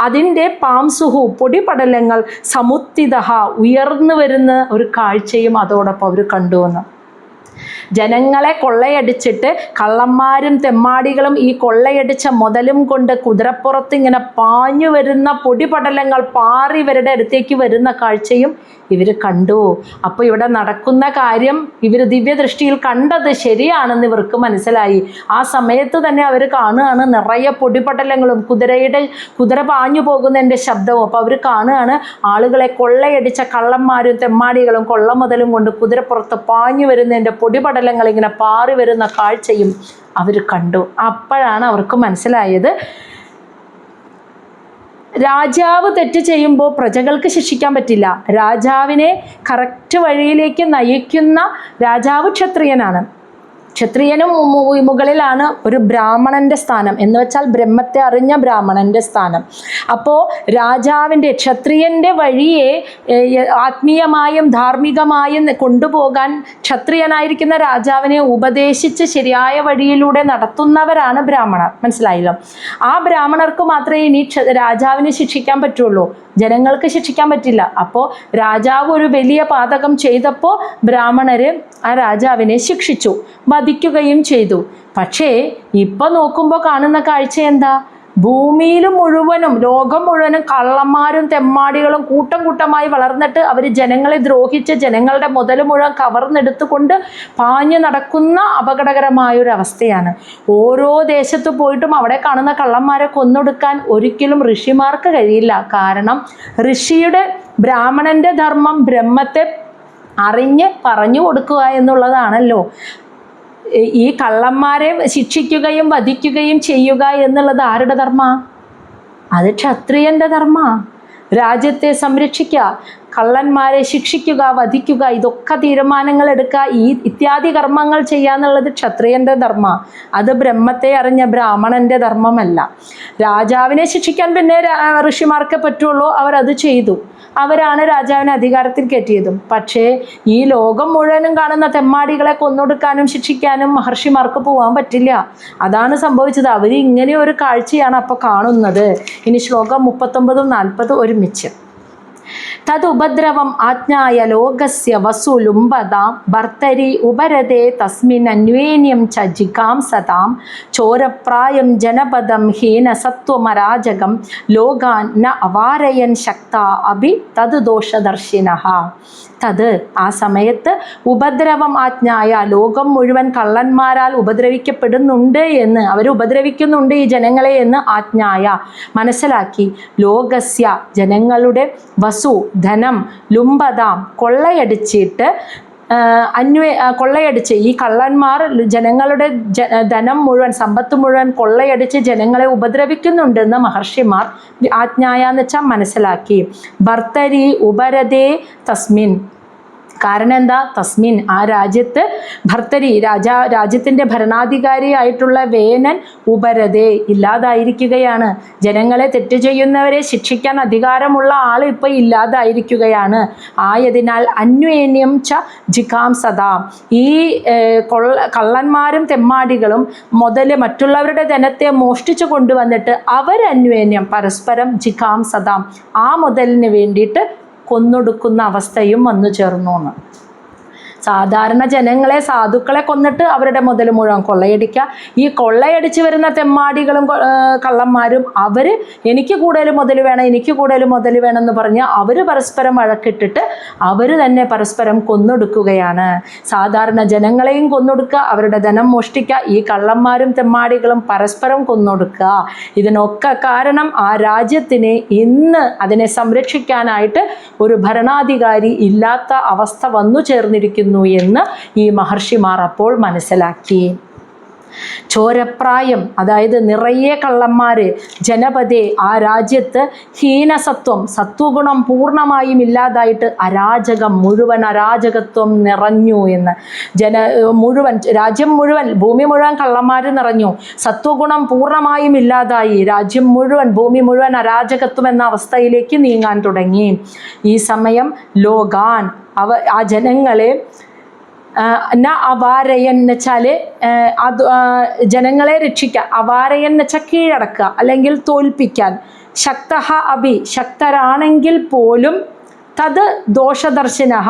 അതിൻ്റെ പാംസുഹു പൊടിപടലങ്ങൾ, സമുത്തിതഃ ഉയർന്നു വരുന്ന ഒരു കാഴ്ചയും അതോടൊപ്പം അവർ കണ്ടുവന്നു. ജനങ്ങളെ കൊള്ളയടിച്ചിട്ട് കള്ളന്മാരും തെമ്മാടികളും ഈ കൊള്ളയടിച്ച മുതലും കൊണ്ട് കുതിരപ്പുറത്ത് ഇങ്ങനെ പാഞ്ഞു വരുന്ന പൊടിപടലങ്ങൾ പാറി ഇവരുടെ അടുത്തേക്ക് വരുന്ന കാഴ്ചയും ഇവർ കണ്ടു. അപ്പോൾ ഇവിടെ നടക്കുന്ന കാര്യം ഇവർ ദിവ്യദൃഷ്ടിയിൽ കണ്ടത് ശരിയാണെന്ന് ഇവർക്ക് മനസ്സിലായി. ആ സമയത്ത് തന്നെ അവർ കാണുകയാണ് നിറയെ പൊടിപടലങ്ങളും കുതിര പാഞ്ഞു പോകുന്നതിൻ്റെ ശബ്ദവും. അപ്പോൾ അവർ കാണുകയാണ് ആളുകളെ കൊള്ളയടിച്ച കള്ളന്മാരും തെമ്മാടികളും കൊള്ള മുതലും കൊണ്ട് കുതിരപ്പുറത്ത് പാഞ്ഞു വരുന്നതിൻ്റെ പൊടിപടലങ്ങൾ ഇങ്ങനെ പാറി വരുന്ന കാഴ്ചയും അവർ കണ്ടു. അപ്പോഴാണ് അവർക്ക് മനസ്സിലായത് രാജാവ് തെറ്റ് ചെയ്യുമ്പോൾ പ്രജകൾക്ക് ശിക്ഷിക്കാൻ പറ്റില്ല. രാജാവിനെ കറക്റ്റ് വഴിയിലേക്ക് നയിക്കുന്ന രാജാവ് ക്ഷത്രിയനാണ്. ക്ഷത്രിയനും മുകളിലാണ് ഒരു ബ്രാഹ്മണന്റെ സ്ഥാനം, എന്ന് വെച്ചാൽ ബ്രഹ്മത്തെ അറിഞ്ഞ ബ്രാഹ്മണന്റെ സ്ഥാനം. അപ്പോൾ രാജാവിൻ്റെ ക്ഷത്രിയന്റെ വഴിയെ ആത്മീയമായും ധാർമ്മികമായും കൊണ്ടുപോകാൻ ക്ഷത്രിയനായിരിക്കുന്ന രാജാവിനെ ഉപദേശിച്ച് ശരിയായ വഴിയിലൂടെ നടത്തുന്നവരാണ് ബ്രാഹ്മണർ. മനസ്സിലായല്ലോ? ആ ബ്രാഹ്മണർക്ക് മാത്രമേ ഇനി രാജാവിനെ ശിക്ഷിക്കാൻ പറ്റുള്ളൂ, ജനങ്ങൾക്ക് ശിക്ഷിക്കാൻ പറ്റില്ല. അപ്പോൾ രാജാവ് ഒരു വലിയ പാതകം ചെയ്തപ്പോൾ ബ്രാഹ്മണര് ആ രാജാവിനെ ശിക്ഷിച്ചു, വധിക്കുകയും ചെയ്തു. പക്ഷേ ഇപ്പൊ നോക്കുമ്പോൾ കാണുന്ന കാഴ്ച എന്താ? ഭൂമിയിൽ മുഴുവനും, ലോകം മുഴുവനും കള്ളന്മാരും തെമ്മാടികളും കൂട്ടം കൂട്ടമായി വളർന്നിട്ട് അവർ ജനങ്ങളെ ദ്രോഹിച്ച് ജനങ്ങളുടെ മുതൽ മുഴുവൻ കവർന്നെടുത്തുകൊണ്ട് പാഞ്ഞു നടക്കുന്ന അപകടകരമായൊരവസ്ഥയാണ്. ഓരോ ദേശത്ത് പോയിട്ടും അവിടെ കാണുന്ന കള്ളന്മാരെ കൊന്നൊടുക്കാൻ ഒരിക്കലും ഋഷിമാർക്ക് കഴിയില്ല. കാരണം ഋഷിയുടെ, ബ്രാഹ്മണന്റെ ധർമ്മം ബ്രഹ്മത്തെ അറിഞ്ഞ് പറഞ്ഞു കൊടുക്കുക എന്നുള്ളതാണല്ലോ. ഈ കള്ളന്മാരെ ശിക്ഷിക്കുകയും വധിക്കുകയും ചെയ്യുക എന്നുള്ളത് ആരുടെ ധർമ്മ? അത് ക്ഷത്രിയന്റെ ധർമ്മ. രാജ്യത്തെ സംരക്ഷിക്കുക, കള്ളന്മാരെ ശിക്ഷിക്കുക, വധിക്കുക, ഇതൊക്കെ തീരുമാനങ്ങൾ എടുക്കുക, ഇത്യാദി കർമ്മങ്ങൾ ചെയ്യാന്നുള്ളത് ക്ഷത്രിയന്റെ ധർമ്മ. അത് ബ്രഹ്മത്തെ അറിഞ്ഞ ബ്രാഹ്മണന്റെ ധർമ്മമല്ല. രാജാവിനെ ശിക്ഷിക്കാൻ പിന്നെ ഋഷിമാർക്ക് പറ്റുള്ളൂ, അവരത് ചെയ്തു. അവരാണ് രാജാവിനെ അധികാരത്തിൽ കയറ്റിയതും. പക്ഷേ ഈ ലോകം മുഴുവനും കാണുന്ന തെമ്മാടികളെ കൊന്നൊടുക്കാനും ശിക്ഷിക്കാനും മഹർഷിമാർക്ക് പോകാൻ പറ്റില്ല. അതാണ് സംഭവിച്ചത്. അവർ ഇങ്ങനെ ഒരു കാഴ്ചയാണ് അപ്പോൾ കാണുന്നത്. ഇനി ശ്ലോകം 39, 40 ഒരുമിച്ച്. തദുപദ്രവം ആജ്ഞായ ലോകസ്യ വസുലുംബതാം ഭർത്തരി ഉപരതേ തസ്മിൻ അന്വേന്യം ച ജിഗാംസതാം ചോരപ്രായം ജനപദം ഹീനസത്വമരാജകം ലോകാൻ ന അവാരയൻ ശക്ത അഭി തത് ദോഷദർശിനഃ. തത് ആ സമയത്ത് ഉപദ്രവം ആജ്ഞായ, ലോകം മുഴുവൻ കള്ളന്മാരാൽ ഉപദ്രവിക്കപ്പെടുന്നുണ്ട് എന്ന്, അവർ ഉപദ്രവിക്കുന്നുണ്ട് ഈ ജനങ്ങളെ എന്ന് ആജ്ഞായ മനസ്സിലാക്കി, ലോകസ്യ ജനങ്ങളുടെ, വസു ധനം, ലുംബതാം കൊള്ളയടിച്ചിട്ട്, കൊള്ളയടിച്ച് ഈ കള്ളന്മാർ ജനങ്ങളുടെ ധനം മുഴുവൻ, സമ്പത്ത് മുഴുവൻ കൊള്ളയടിച്ച് ജനങ്ങളെ ഉപദ്രവിക്കുന്നുണ്ടെന്ന് മഹർഷിമാർ ആജ്ഞായ എന്ന് വെച്ചാൽ മനസ്സിലാക്കി. ഭർത്തരി ഉപരതേ തസ്മിൻ, കാരണം എന്താ? തസ്മിൻ ആ രാജ്യത്ത്, ഭർത്തരി രാജ്യത്തിൻ്റെ ഭരണാധികാരിയായിട്ടുള്ള വേനൻ ഉപരതേ ഇല്ലാതായിരിക്കുകയാണ്. ജനങ്ങളെ തെറ്റ് ചെയ്യുന്നവരെ ശിക്ഷിക്കാൻ അധികാരമുള്ള ആൾ ഇപ്പോൾ ഇല്ലാതായിരിക്കുകയാണ്. ആയതിനാൽ അന്വേന്യം ച ജിഗാംസതാ, ഈ കള്ളന്മാരും തെമ്മാടികളും മറ്റുള്ളവരുടെ ധനത്തെ മോഷ്ടിച്ചു കൊണ്ടുവന്നിട്ട് അവരന്വേന്യം പരസ്പരം ജിഗാംസതാം ആ മുതലിന് വേണ്ടിയിട്ട് കൊന്നൊടുക്കുന്ന അവസ്ഥയും വന്നു ചേർന്നു എന്ന്. സാധാരണ ജനങ്ങളെ, സാധുക്കളെ കൊന്നിട്ട് അവരുടെ മുതൽ മുഴുവൻ കൊള്ളയടിക്കുക. ഈ കൊള്ളയടിച്ച് വരുന്ന തെമ്മാടികളും കള്ളന്മാരും അവർ എനിക്ക് കൂടുതൽ മുതൽ വേണം, എനിക്ക് കൂടുതൽ മുതൽ വേണം എന്ന് പറഞ്ഞ് അവർ പരസ്പരം വഴക്കിട്ടിട്ട് അവർ തന്നെ പരസ്പരം കൊന്നൊടുക്കുകയാണ്. സാധാരണ ജനങ്ങളെയും കൊന്നൊടുക്കുക, അവരുടെ ധനം മോഷ്ടിക്കുക, ഈ കള്ളന്മാരും തെമ്മാടികളും പരസ്പരം കൊന്നൊടുക്കുക. ഇതിനൊക്കെ കാരണം ആ രാജ്യത്തിന് ഇന്ന് അതിനെ സംരക്ഷിക്കാനായിട്ട് ഒരു ഭരണാധികാരി ഇല്ലാത്ത അവസ്ഥ വന്നു ചേർന്നിരിക്കുന്നു എന്ന് ഈ മഹർഷിമാർ അപ്പോൾ മനസ്സിലാക്കി. ചോരപ്രായം, അതായത് നിറയെ കള്ളന്മാര്, ജനപദേ ആ രാജ്യത്ത്, ഹീനസത്വം സത്വഗുണം പൂർണ്ണമായും ഇല്ലാതായിട്ട് അരാജകം, മുഴുവൻ അരാജകത്വം നിറഞ്ഞു എന്ന്. രാജ്യം മുഴുവൻ, ഭൂമി മുഴുവൻ കള്ളന്മാർ നിറഞ്ഞു, സത്വഗുണം പൂർണ്ണമായും ഇല്ലാതായി, രാജ്യം മുഴുവൻ, ഭൂമി മുഴുവൻ അരാജകത്വം എന്ന അവസ്ഥയിലേക്ക് നീങ്ങാൻ തുടങ്ങി. ഈ സമയം ലോകാൻ, ആ ജനങ്ങളെ ന അവാരയൻ എന്ന് വെച്ചാൽ ജനങ്ങളെ രക്ഷിക്കുക, അവാരയൻ എന്ന് വെച്ചാൽ കീഴടക്കുക അല്ലെങ്കിൽ തോൽപ്പിക്കാൻ, ശക്തഃ അഭി ശക്തരാണെങ്കിൽ പോലും, തത് ദോഷദർശിനഃ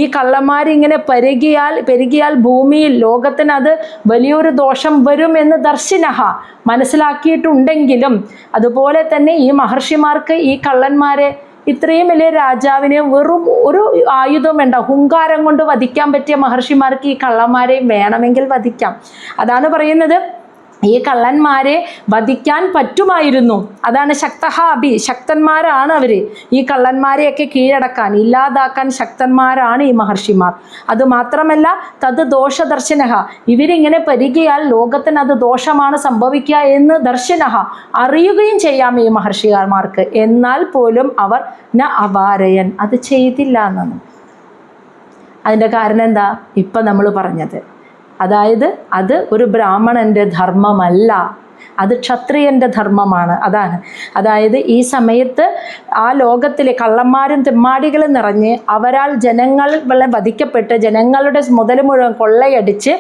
ഈ കള്ളന്മാരിങ്ങനെ പെരുകിയാൽ ഭൂമിയിൽ, ലോകത്തിന് അത് വലിയൊരു ദോഷം വരും എന്ന് ദർശിനഃ മനസ്സിലാക്കിയിട്ടുണ്ടെങ്കിലും, അതുപോലെ തന്നെ ഈ മഹർഷിമാർക്ക് ഈ കള്ളന്മാരെ, ഇത്രയും വലിയ രാജാവിനെ വെറും ഒരു ആയുധം വേണ്ട, ഹുങ്കാരം കൊണ്ട് വധിക്കാൻ പറ്റിയ മഹർഷിമാർക്ക് ഈ കള്ളന്മാരെയും വേണമെങ്കിൽ വധിക്കാം. അതാണ് പറയുന്നത്, ഈ കള്ളന്മാരെ വധിക്കാൻ പറ്റുമായിരുന്നു. അതാണ് ശക്തഃ അഭി, ശക്തന്മാരാണ് അവർ. ഈ കള്ളന്മാരെയൊക്കെ കീഴടക്കാൻ, ഇല്ലാതാക്കാൻ ശക്തന്മാരാണ് ഈ മഹർഷിമാർ. അതുമാത്രമല്ല, തത് ദോഷദർശിനഃ ഇവരിങ്ങനെ പെരുകിയാൽ ലോകത്തിന് അത് ദോഷമാണ് സംഭവിക്കുക എന്ന് ദർശിനഃ അറിയുകയും ചെയ്യാം ഈ മഹർഷിമാർക്ക്. എന്നാൽ പോലും അവർ ന അവാരയൻ അത് ചെയ്തില്ല എന്നാണ്. അതിൻ്റെ കാരണം എന്താ? ഇപ്പം നമ്മൾ പറഞ്ഞത്, അതായത് അത് ഒരു ബ്രാഹ്മണൻ്റെ ധർമ്മമല്ല, അത് ക്ഷത്രിയൻ്റെ ധർമ്മമാണ്. അതായത് ഈ സമയത്ത് ആ ലോകത്തിലെ കള്ളന്മാരും തെമ്മാടികളും നിറഞ്ഞ് അവരാൽ ജനങ്ങൾ വധിക്കപ്പെട്ട് ജനങ്ങളുടെ മുതൽ മുഴുവൻ കൊള്ളയടിച്ച്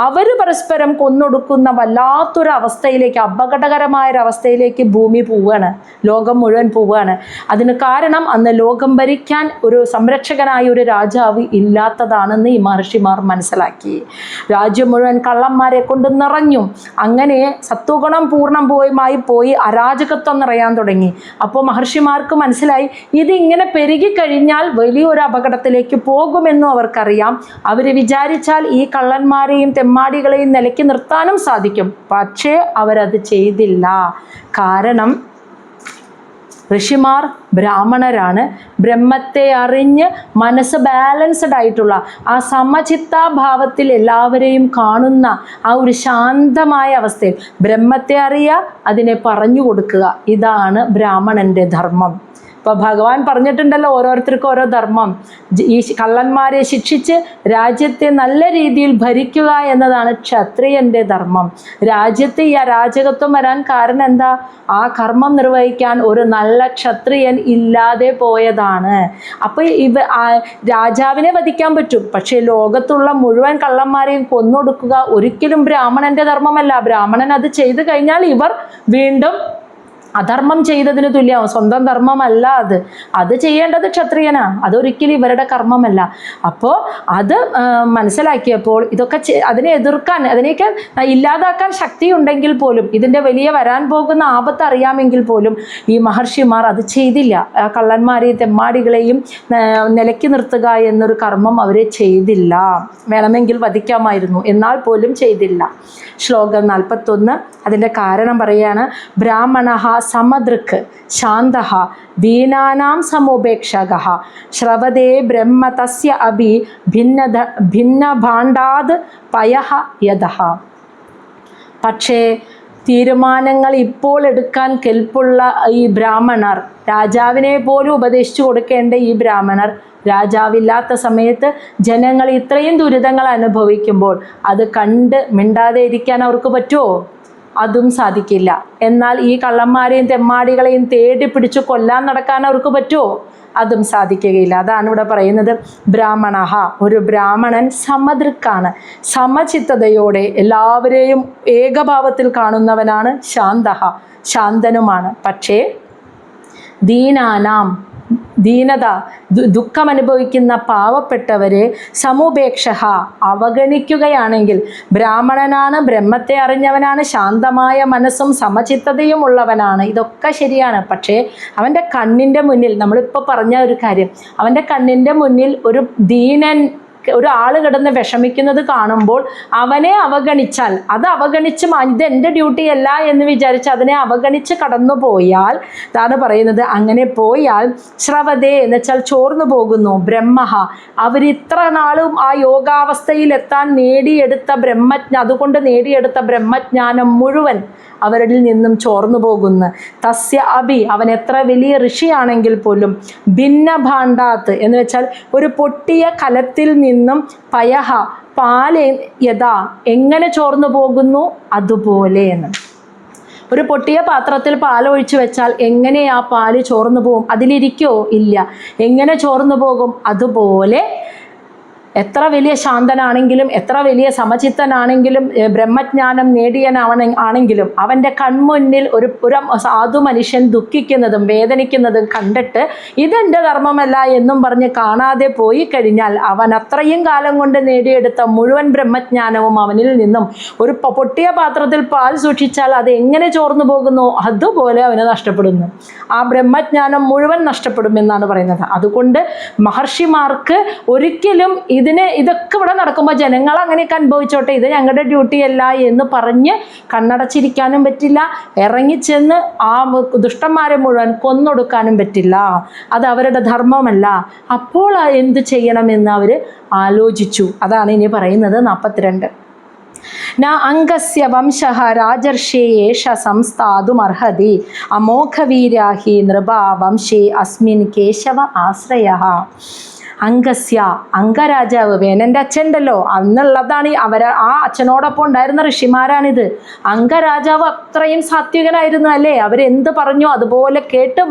അവർ പരസ്പരം കൊന്നൊടുക്കുന്ന വല്ലാത്തൊരവസ്ഥയിലേക്ക്, അപകടകരമായൊരവസ്ഥയിലേക്ക് ഭൂമി പോവുകയാണ്, ലോകം മുഴുവൻ പോവുകയാണ്. അതിന് കാരണം അന്ന് ലോകം ഭരിക്കാൻ ഒരു സംരക്ഷകനായ ഒരു രാജാവ് ഇല്ലാത്തതാണെന്ന് ഈ മഹർഷിമാർ മനസ്സിലാക്കി. രാജ്യം മുഴുവൻ കള്ളന്മാരെ കൊണ്ട് നിറഞ്ഞു. അങ്ങനെ സത്വഗുണം പൂർണ്ണമായി പോയി അരാജകത്വം നിറയാൻ തുടങ്ങി. അപ്പോൾ മഹർഷിമാർക്ക് മനസ്സിലായി ഇതിങ്ങനെ പെരുകിക്കഴിഞ്ഞാൽ വലിയൊരു അപകടത്തിലേക്ക് പോകുമെന്നും അവർക്കറിയാം. അവർ വിചാരിച്ചാൽ ഈ കള്ളന്മാരെയും തെമ്മാടികളെയും നിലയ്ക്ക് നിർത്താനും സാധിക്കും. പക്ഷേ അവരത് ചെയ്തില്ല. കാരണം ഋഷിമാർ ബ്രാഹ്മണരാണ്. ബ്രഹ്മത്തെ അറിഞ്ഞ് മനസ്സ് ബാലൻസ്ഡ് ആയിട്ടുള്ള ആ സമചിത്താഭാവത്തിൽ എല്ലാവരെയും കാണുന്ന ആ ഒരു ശാന്തമായ അവസ്ഥയിൽ ബ്രഹ്മത്തെ അറിയുക, അതിനെ പറഞ്ഞു കൊടുക്കുക, ഇതാണ് ബ്രാഹ്മണൻ്റെ ധർമ്മം. ഇപ്പോൾ ഭഗവാൻ പറഞ്ഞിട്ടുണ്ടല്ലോ ഓരോരുത്തർക്കും ഓരോ ധർമ്മം. ഈ കള്ളന്മാരെ ശിക്ഷിച്ച് രാജ്യത്തെ നല്ല രീതിയിൽ ഭരിക്കുക എന്നതാണ് ക്ഷത്രിയൻ്റെ ധർമ്മം. രാജ്യത്ത് ഈ അരാജകത്വം വരാൻ കാരണം എന്താ? ആ കർമ്മം നിർവഹിക്കാൻ ഒരു നല്ല ക്ഷത്രിയൻ ഇല്ലാതെ പോയതാണ്. അപ്പോൾ രാജാവിനെ വധിക്കാൻ പറ്റും, പക്ഷേ ലോകത്തുള്ള മുഴുവൻ കള്ളന്മാരെയും കൊന്നൊടുക്കുക ഒരിക്കലും ബ്രാഹ്മണൻ്റെ ധർമ്മമല്ല. ബ്രാഹ്മണൻ അത് ചെയ്തു കഴിഞ്ഞാൽ ഇവർ വീണ്ടും അധർമ്മം ചെയ്തതിന് തുല്യമാവും. സ്വന്തം ധർമ്മമല്ല അത് ചെയ്യേണ്ടത് ക്ഷത്രിയനാണ്. അതൊരിക്കലും ഇവരുടെ കർമ്മമല്ല. അപ്പോൾ അത് മനസ്സിലാക്കിയപ്പോൾ ഇതൊക്കെ അതിനെ എതിർക്കാൻ, അതിനെയൊക്കെ ഇല്ലാതാക്കാൻ ശക്തിയുണ്ടെങ്കിൽ പോലും, ഇതിൻ്റെ വലിയ വരാൻ പോകുന്ന ആപത്ത് അറിയാമെങ്കിൽ പോലും ഈ മഹർഷിമാർ അത് ചെയ്തില്ല. കള്ളന്മാരെയും തെമ്മാടികളെയും നിലയ്ക്ക് നിർത്തുക എന്നൊരു കർമ്മം അവർ ചെയ്തില്ല. വേണമെങ്കിൽ വധിക്കാമായിരുന്നു, എന്നാൽ പോലും ചെയ്തില്ല. ശ്ലോകം 41 അതിൻ്റെ കാരണം പറയാണ്: ബ്രാഹ്മണഃ സമദൃക് ശാന്തഃ ദീനാനാം സമുപേക്ഷകഃ ശ്രവതേ ബ്രഹ്മ തസ്യ അഭി ഭിന്നഭാണ്ഡാത് പയഃ യതഃ. പക്ഷേ തീരുമാനങ്ങൾ ഇപ്പോൾ എടുക്കാൻ കെൽപ്പുള്ള ഈ ബ്രാഹ്മണർ, രാജാവിനെ പോലും ഉപദേശിച്ചു കൊടുക്കേണ്ട ഈ ബ്രാഹ്മണർ, രാജാവില്ലാത്ത സമയത്ത് ജനങ്ങൾ ഇത്രയും ദുരിതങ്ങൾ അനുഭവിക്കുമ്പോൾ അത് കണ്ട് മിണ്ടാതെ ഇരിക്കാൻ അവർക്ക് പറ്റുമോ? അതും സാധിക്കില്ല. എന്നാൽ ഈ കള്ളന്മാരെയും തെമ്മാടികളെയും തേടി പിടിച്ച് കൊല്ലാൻ നടക്കാൻ അവർക്ക് പറ്റുമോ? അതും സാധിക്കുകയില്ല. അതാണ് ഇവിടെ പറയുന്നത്. ബ്രാഹ്മണഃ, ഒരു ബ്രാഹ്മണൻ സമദൃക്കാണ്, സമചിത്തതയോടെ എല്ലാവരെയും ഏകഭാവത്തിൽ കാണുന്നവനാണ്. ശാന്തഃ, ശാന്തനുമാണ്. പക്ഷേ ദീനാനാം, ദീനത, ദുഃഖം അനുഭവിക്കുന്ന പാവപ്പെട്ടവരെ സമുപേക്ഷ, അവഗണിക്കുകയാണെങ്കിൽ, ബ്രാഹ്മണനാണ്, ബ്രഹ്മത്തെ അറിഞ്ഞവനാണ്, ശാന്തമായ മനസ്സും സമചിത്തതയും ഉള്ളവനാണ്, ഇതൊക്കെ ശരിയാണ്. പക്ഷേ അവൻ്റെ കണ്ണിൻ്റെ മുന്നിൽ, നമ്മളിപ്പോൾ പറഞ്ഞ ഒരു കാര്യം, അവൻ്റെ കണ്ണിൻ്റെ മുന്നിൽ ഒരു ദീനൻ, ഒരാൾ കിടന്ന് വിഷമിക്കുന്നത് കാണുമ്പോൾ അവനെ അവഗണിച്ചാൽ, അത് അവഗണിച്ച് ഇത് എൻ്റെ ഡ്യൂട്ടി അല്ല എന്ന് വിചാരിച്ച് അതിനെ അവഗണിച്ച് കടന്നു പോയാൽ, അതാണ് പറയുന്നത്, അങ്ങനെ പോയാൽ ശ്രവതേ എന്ന് വെച്ചാൽ ചോർന്നു പോകുന്നു. ബ്രഹ്മഃ, അവരിത്ര നാളും ആ യോഗാവസ്ഥയിലെത്താൻ നേടിയെടുത്ത അതുകൊണ്ട് നേടിയെടുത്ത ബ്രഹ്മജ്ഞാനം മുഴുവൻ അവരിൽ നിന്നും ചോർന്നു പോകുന്നു. തസ്യ അഭി, അവൻ എത്ര വലിയ ഋഷിയാണെങ്കിൽ പോലും, ഭിന്നഭാണ്ഡാത്ത് എന്ന് വെച്ചാൽ ഒരു പൊട്ടിയ കലത്തിൽ നിന്നും പയഹ, പാല് യഥാ, എങ്ങനെ ചോർന്നു പോകുന്നു അതുപോലെ എന്ന്. ഒരു പൊട്ടിയ പാത്രത്തിൽ പാലൊഴിച്ച് വെച്ചാൽ എങ്ങനെ ആ പാല് ചോർന്നു പോകും? അതിലിരിക്കോ? ഇല്ല. എങ്ങനെ ചോർന്നു പോകും? അതുപോലെ എത്ര വലിയ ശാന്തനാണെങ്കിലും, എത്ര വലിയ സമചിത്തനാണെങ്കിലും, ബ്രഹ്മജ്ഞാനം നേടിയനാണെങ്കിലും അവൻ്റെ കൺമുന്നിൽ ഒരു സാധു മനുഷ്യൻ ദുഃഖിക്കുന്നതും വേദനിക്കുന്നതും കണ്ടിട്ട് ഇതെൻ്റെ ധർമ്മമല്ല എന്നും പറഞ്ഞ് കാണാതെ പോയി കഴിഞ്ഞാൽ അവൻ അത്രയും കാലം കൊണ്ട് നേടിയെടുത്ത മുഴുവൻ ബ്രഹ്മജ്ഞാനവും അവനിൽ നിന്നും, ഒരു പൊട്ടിയ പാത്രത്തിൽ പാൽ സൂക്ഷിച്ചാൽ അത് എങ്ങനെ ചോർന്നു പോകുന്നു അതുപോലെ അവന് നഷ്ടപ്പെടുന്നു. ആ ബ്രഹ്മജ്ഞാനം മുഴുവൻ നഷ്ടപ്പെടുമെന്നാണ് പറയുന്നത്. അതുകൊണ്ട് മഹർഷിമാർക്ക് ഒരിക്കലും ഇതൊക്കെ ഇവിടെ നടക്കുമ്പോൾ ജനങ്ങൾ അങ്ങനെയൊക്കെ അനുഭവിച്ചോട്ടെ, ഇത് ഞങ്ങളുടെ ഡ്യൂട്ടി അല്ല എന്ന് പറഞ്ഞ് കണ്ണടച്ചിരിക്കാനും പറ്റില്ല. ഇറങ്ങിച്ചെന്ന് ആ ദുഷ്ടന്മാരെ മുഴുവൻ കൊന്നൊടുക്കാനും പറ്റില്ല. അത് അവരുടെ ധർമ്മമല്ല. അപ്പോൾ എന്ത് ചെയ്യണമെന്ന് അവർ ആലോചിച്ചു. അതാണ് ഇനി പറയുന്നത് 42. ന അംഗസ്യ വംശഃ രാജർഷേയേഷ സംസ്ഥാതുമർഹതി അമോഘവീര്യാഹി നൃപ വംശേ അസ്മിൻ കേശവ ആശ്രയഃ. അംഗസ്യ, അംഗരാജാവ്, വേനൻ്റെ അച്ഛൻ ഉണ്ടല്ലോ അന്നുള്ളതാണ്. ആ അച്ഛനോടൊപ്പം ഉണ്ടായിരുന്ന ഋഷിമാരാണിത്. അംഗരാജാവ് അത്രയും സാത്വികനായിരുന്നു അല്ലേ? അവരെന്ത് പറഞ്ഞു അതുപോലെ കേട്ട്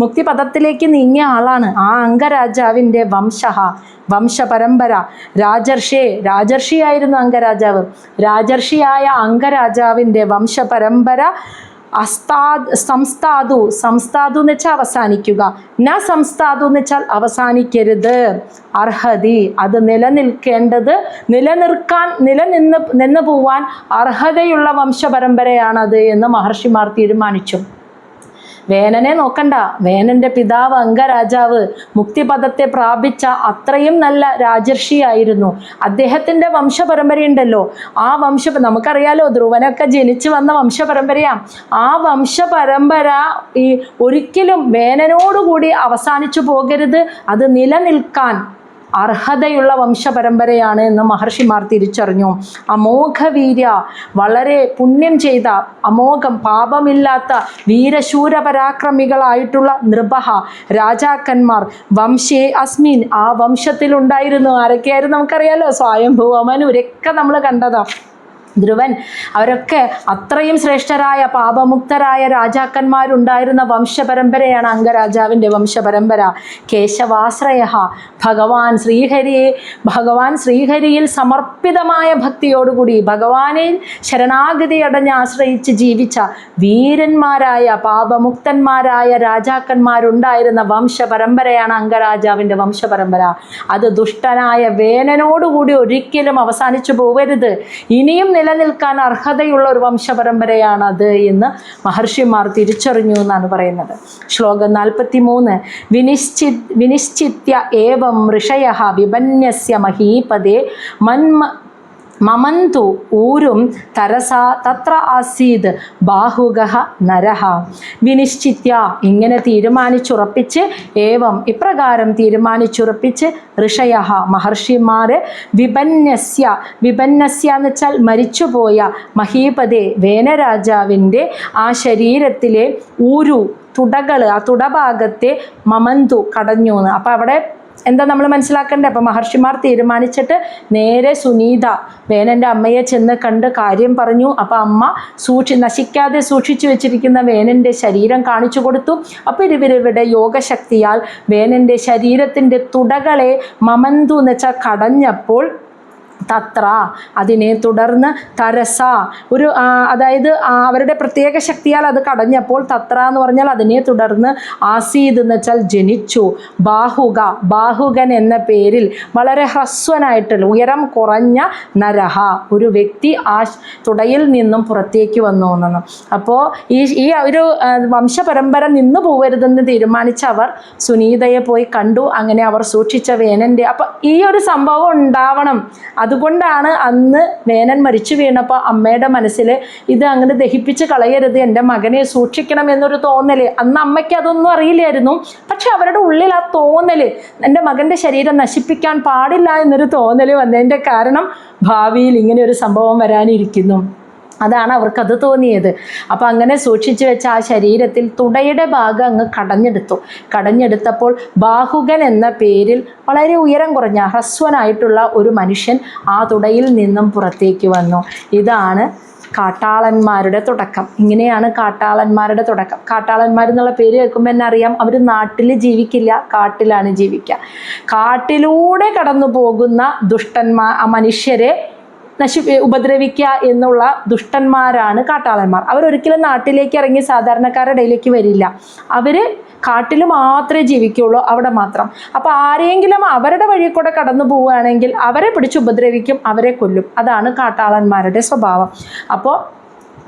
മുക്തിപഥത്തിലേക്ക് നീങ്ങിയ ആളാണ്. ആ അംഗരാജാവിൻ്റെ വംശപരമ്പര, രാജർഷിയായിരുന്നു അംഗരാജാവ്. രാജർഷിയായ അംഗരാജാവിൻ്റെ വംശപരമ്പര സംസ്ഥാതു എന്ന് വെച്ചാൽ അവസാനിക്കുക, സംസ്ഥാതു എന്ന് വെച്ചാൽ അവസാനിക്കരുത്. അർഹതി, അത് നിലനിൽക്കേണ്ടത്, നിന്ന് പോവാൻ അർഹതയുള്ള വംശപരമ്പരയാണത് എന്ന് മഹർഷിമാർ തീരുമാനിച്ചു. വേനനെ നോക്കണ്ട, വേനൻ്റെ പിതാവ് അംഗരാജാവ് മുക്തിപദത്തെ പ്രാപിച്ച അത്രയും നല്ല രാജർഷിയായിരുന്നു. അദ്ദേഹത്തിൻ്റെ വംശപരമ്പരയുണ്ടല്ലോ, ആ നമുക്കറിയാലോ ധ്രുവനൊക്കെ ജനിച്ചു വന്ന വംശപരമ്പരയാണ്. ആ വംശപരമ്പര ഒരിക്കലും വേനനോടുകൂടി അവസാനിച്ചു പോകരുത്, അത് നിലനിൽക്കാൻ അർഹതയുള്ള വംശപരമ്പരയാണ് എന്ന് മഹർഷിമാർ തിരിച്ചറിഞ്ഞു. അമോഘവീര്യ, വളരെ പുണ്യം ചെയ്ത, അമോഘം പാപമില്ലാത്ത വീരശൂരപരാക്രമികളായിട്ടുള്ള നൃപഹ, രാജാക്കന്മാർ വംശേ അസ്മിൻ, ആ വംശത്തിലുണ്ടായിരുന്നു. ആരൊക്കെയായിരുന്നു നമുക്കറിയാലോ, സ്വയംഭുവ, മനുരൊക്കെ നമ്മൾ കണ്ടതാണ്. ധ്രുവൻ, അവരൊക്കെ അത്രയും ശ്രേഷ്ഠരായ പാപമുക്തരായ രാജാക്കന്മാരുണ്ടായിരുന്ന വംശപരമ്പരയാണ് അംഗരാജാവിൻ്റെ വംശപരമ്പര. കേശവാശ്രയ, ഭഗവാൻ ശ്രീഹരിയിൽ സമർപ്പിതമായ ഭക്തിയോടുകൂടി ഭഗവാനെ ശരണാഗതിയടഞ്ഞ് ആശ്രയിച്ച് ജീവിച്ച വീരന്മാരായ പാപമുക്തന്മാരായ രാജാക്കന്മാരുണ്ടായിരുന്ന വംശപരമ്പരയാണ് അംഗരാജാവിൻ്റെ വംശപരമ്പര. അത് ദുഷ്ടനായ വേനനോടുകൂടി ഒരിക്കലും അവസാനിച്ചു പോകരുത്, ഇനിയും നിലനിൽക്കാൻ അർഹതയുള്ള ഒരു വംശപരമ്പരയാണത് എന്ന് മഹർഷിമാർ തിരിച്ചറിഞ്ഞു എന്നാണ് പറയുന്നത്. ശ്ലോകം 43. വിനിശ്ചിത്യ ഏവം ഋഷയഃ വിപന്യസ്യ മഹീപദേ മമന്തു ഊരും തരസാ തത്ര ആസീത് ബാഹുഗഃ നരഃ. വിനിശ്ചിത്യ, ഇങ്ങനെ തീരുമാനിച്ചുറപ്പിച്ച്, ഏവം ഇപ്രകാരം തീരുമാനിച്ചുറപ്പിച്ച്, ഋഷയഃ മഹർഷിമാര്, വിപന്യസ്യ എന്ന് വെച്ചാൽ മരിച്ചുപോയ, മഹീപദേ വേനരാജാവിൻ്റെ ആ ശരീരത്തിലെ തുടകൾ, ആ തുടഭാഗത്തെ മമന്തു കടഞ്ഞു എന്ന്. അപ്പം അവിടെ എന്താ നമ്മൾ മനസ്സിലാക്കേണ്ടത്? അപ്പം മഹർഷിമാർ തീരുമാനിച്ചിട്ട് നേരെ സുനീത വേനൻ്റെ അമ്മയെ ചെന്ന് കണ്ട് കാര്യം പറഞ്ഞു. അപ്പം അമ്മ നശിക്കാതെ സൂക്ഷിച്ചു വെച്ചിരിക്കുന്ന വേനൻ്റെ ശരീരം കാണിച്ചു കൊടുത്തു. അപ്പോൾ ഇവരുടെ യോഗശക്തിയാൽ വേനൻ്റെ ശരീരത്തിൻ്റെ തുടകളെ മമന്തു എന്ന് വെച്ചാൽ കടഞ്ഞപ്പോൾ, തത്ര അതിനെ തുടർന്ന്, തരസ അതായത് അവരുടെ പ്രത്യേക ശക്തിയാൽ അത് കടഞ്ഞപ്പോൾ, തത്ര എന്ന് പറഞ്ഞാൽ അതിനെ തുടർന്ന്, ആസീദ് എന്ന് വെച്ചാൽ ജനിച്ചു, ബാഹുകൻ എന്ന പേരിൽ വളരെ ഹ്രസ്വനായിട്ടുള്ള ഉയരം കുറഞ്ഞ നരഹ ഒരു വ്യക്തി ആ തുടയിൽ നിന്നും പുറത്തേക്ക് വന്നു എന്നാണ്. അപ്പോൾ ഈ ഒരു വംശപരമ്പര നിന്നു പോകരുതെന്ന് തീരുമാനിച്ച അവർ സുനീതയെ പോയി കണ്ടു. അങ്ങനെ അവർ സൂക്ഷിച്ച വേനൻ്റെ അപ്പം ഈ ഒരു സംഭവം ഉണ്ടാവണം. അതുകൊണ്ടാണ് അന്ന് വേനൻ മരിച്ചു വീണപ്പോൾ അമ്മയുടെ മനസ്സിൽ ഇത് അങ്ങനെ ദഹിപ്പിച്ച് കളയരുത്, എൻ്റെ മകനെ സൂക്ഷിക്കണം എന്നൊരു തോന്നൽ. അന്ന് അമ്മയ്ക്ക് അതൊന്നും അറിയില്ലായിരുന്നു. പക്ഷെ അവരുടെ ഉള്ളിൽ ആ തോന്നൽ, എൻ്റെ മകൻ്റെ ശരീരം നശിപ്പിക്കാൻ പാടില്ല എന്നൊരു തോന്നൽ വന്നതിൻ്റെ കാരണം ഭാവിയിൽ ഇങ്ങനെ ഒരു സംഭവം വരാനിരിക്കുന്നു. അതാണ് അവർക്കത് തോന്നിയത്. അപ്പോൾ അങ്ങനെ സൂക്ഷിച്ചു വെച്ച ആ ശരീരത്തിൽ തുടയുടെ ഭാഗം അങ്ങ് കടഞ്ഞെടുത്തപ്പോൾ ബാഹുകൻ എന്ന പേരിൽ വളരെ ഉയരം കുറഞ്ഞ ഹ്രസ്വനായിട്ടുള്ള ഒരു മനുഷ്യൻ ആ തുടയിൽ നിന്നും പുറത്തേക്ക് വന്നു. ഇതാണ് കാട്ടാളന്മാരുടെ തുടക്കം. ഇങ്ങനെയാണ് കാട്ടാളന്മാരുടെ തുടക്കം. കാട്ടാളന്മാരെന്നുള്ള പേര് കേൾക്കുമ്പോൾ തന്നെ അറിയാം, അവർ നാട്ടിൽ ജീവിക്കില്ല, കാട്ടിലാണ് ജീവിക്കുക. കാട്ടിലൂടെ കടന്നു പോകുന്ന മനുഷ്യരെ ഉപദ്രവിക്കുക എന്നുള്ള ദുഷ്ടന്മാരാണ് കാട്ടാളന്മാർ. അവരൊരിക്കലും നാട്ടിലേക്ക് ഇറങ്ങി സാധാരണക്കാരുടെ ഇടയിലേക്ക് വരില്ല. അവർ കാട്ടിൽ മാത്രമേ ജീവിക്കുകയുള്ളൂ, അവിടെ മാത്രം. അപ്പോൾ ആരെങ്കിലും അവരുടെ വഴി കൂടെ കടന്നു പോവുകയാണെങ്കിൽ അവരെ പിടിച്ച് ഉപദ്രവിക്കും, അവരെ കൊല്ലും. അതാണ് കാട്ടാളന്മാരുടെ സ്വഭാവം. അപ്പോൾ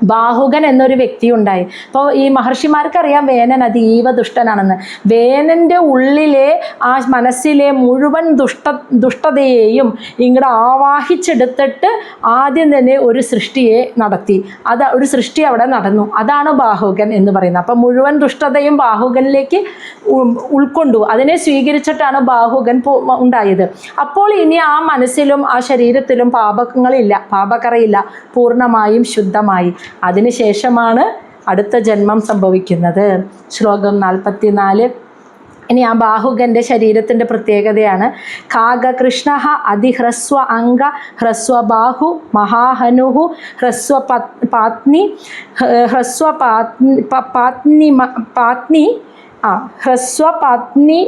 ബാഹുകൻ എന്നൊരു വ്യക്തി ഉണ്ടായി. അപ്പോൾ ഈ മഹർഷിമാർക്കറിയാം വേനൻ അതീവ ദുഷ്ടനാണെന്ന്. വേനൻ്റെ ഉള്ളിലെ ആ മനസ്സിലെ മുഴുവൻ ദുഷ്ടതയെയും ഇങ്ങോട്ട് ആവാഹിച്ചെടുത്തിട്ട് ആദ്യം തന്നെ ഒരു സൃഷ്ടിയെ നടത്തി. ഒരു സൃഷ്ടി അവിടെ നടന്നു. അതാണ് ബാഹുകൻ എന്ന് പറയുന്നത്. അപ്പം മുഴുവൻ ദുഷ്ടതയും ബാഹുകനിലേക്ക് ഉൾക്കൊണ്ടു. അതിനെ സ്വീകരിച്ചിട്ടാണ് ബാഹുകൻ ഉണ്ടായത്. അപ്പോൾ ഇനി ആ മനസ്സിലും ആ ശരീരത്തിലും പാപക്കറയില്ല, പൂർണ്ണമായും ശുദ്ധമായി. അതിനുശേഷമാണ് അടുത്ത ജന്മം സംഭവിക്കുന്നത്. ശ്ലോകം 44. ഇനി ആ ബാഹുകൻ്റെ ശരീരത്തിൻ്റെ പ്രത്യേകതയാണ് കാകകൃഷ്ണ അതിഹ്രസ്വ അംഗ ഹ്രസ്വ ബാഹു മഹാഹനുഹു ഹ്രസ്വ പാത്നി ഹ്രസ്വ പാത്നി ഹ്രസ്വ പാത്നി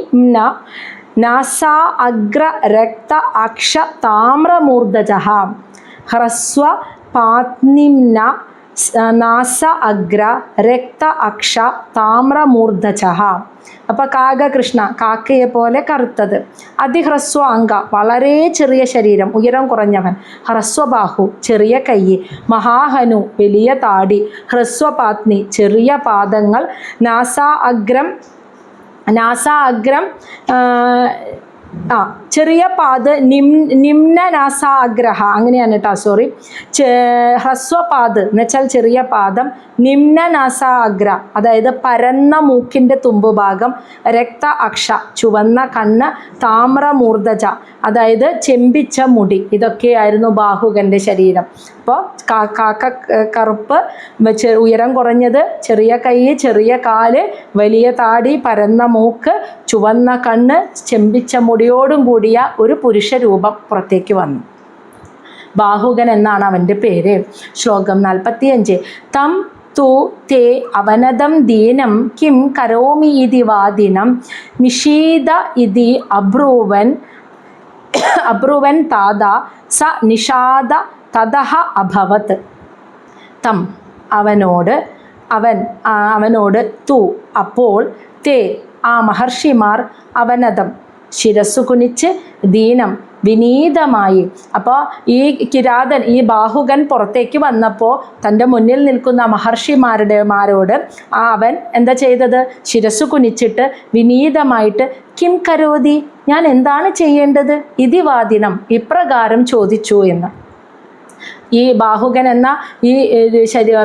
നാസാ അഗ്ര രക്ത അക്ഷ താമ്രമൂർധജ ഹ്രസ്വ പാത്നിംന നാസ അഗ്ര രക്ത അക്ഷ താമ്രമൂർധജ. അപ്പോൾ കാകകൃഷ്ണ കാക്കയെ പോലെ കറുത്തത്, അതിഹ്രസ്വ അംഗ വളരെ ചെറിയ ശരീരം ഉയരം കുറഞ്ഞവൻ, ഹ്രസ്വബാഹു ചെറിയ കൈ, മഹാഹനു വലിയ താടി, ഹ്രസ്വപാത്നി ചെറിയ പാദങ്ങൾ, നാസാ അഗ്രം ചെറിയ പാദ നിമ്ന നാസാ അഗ്രഹ അങ്ങനെയാണ് കേട്ടോ, സോറി. ഹ്രസ്വപാദ് എന്ന് വെച്ചാൽ ചെറിയ പാദം, നിമ്ന നാസാ അഗ്ര അതായത് പരന്ന മൂക്കിൻ്റെ തുമ്പുഭാഗം, രക്ത അക്ഷ ചുവന്ന കണ്ണ്, താമ്രമൂർധജ അതായത് ചെമ്പിച്ച മുടി. ഇതൊക്കെയായിരുന്നു ബാഹുകൻ്റെ ശരീരം. അപ്പോൾ കാക്ക കറുപ്പ്, ഉയരം കുറഞ്ഞത്, ചെറിയ കൈ ചെറിയ കാല്, വലിയ താടി, പരന്ന മൂക്ക്, ചുവന്ന കണ്ണ്, ചെമ്പിച്ച മുടിയോടും കൂടിയ ഒരു പുരുഷ രൂപം പുറത്തേക്ക് വന്നു. ബാഹുകൻ എന്നാണ് അവൻ്റെ പേര്. ശ്ലോകം 45. തം തു തേ അവനദം ദീനം കിം കരോമി ഇതി വാദിനം നിഷീദ ഇതി അബ്രുവൻ താത സ നിഷാദ തതഹ അഭവത്. തം അവനോട് തു അപ്പോൾ, തേ ആ മഹർഷിമാർ, അവനദം ശിരസ്സു കുനിച്ച്, ദീനം വിനീതമായി. അപ്പോൾ ഈ കിരാതൻ ഈ ബാഹുകൻ പുറത്തേക്ക് വന്നപ്പോൾ തൻ്റെ മുന്നിൽ നിൽക്കുന്ന മഹർഷിമാരോട് അവൻ എന്താ ചെയ്തത്? ശിരസ്സു കുനിച്ചിട്ട് വിനീതമായിട്ട് കിം കരോതി ഞാൻ എന്താണ് ചെയ്യേണ്ടത്, ഇതിവാദിനം ഇപ്രകാരം ചോദിച്ചു എന്ന്. ഈ ബാഹുകൻ എന്ന ഈ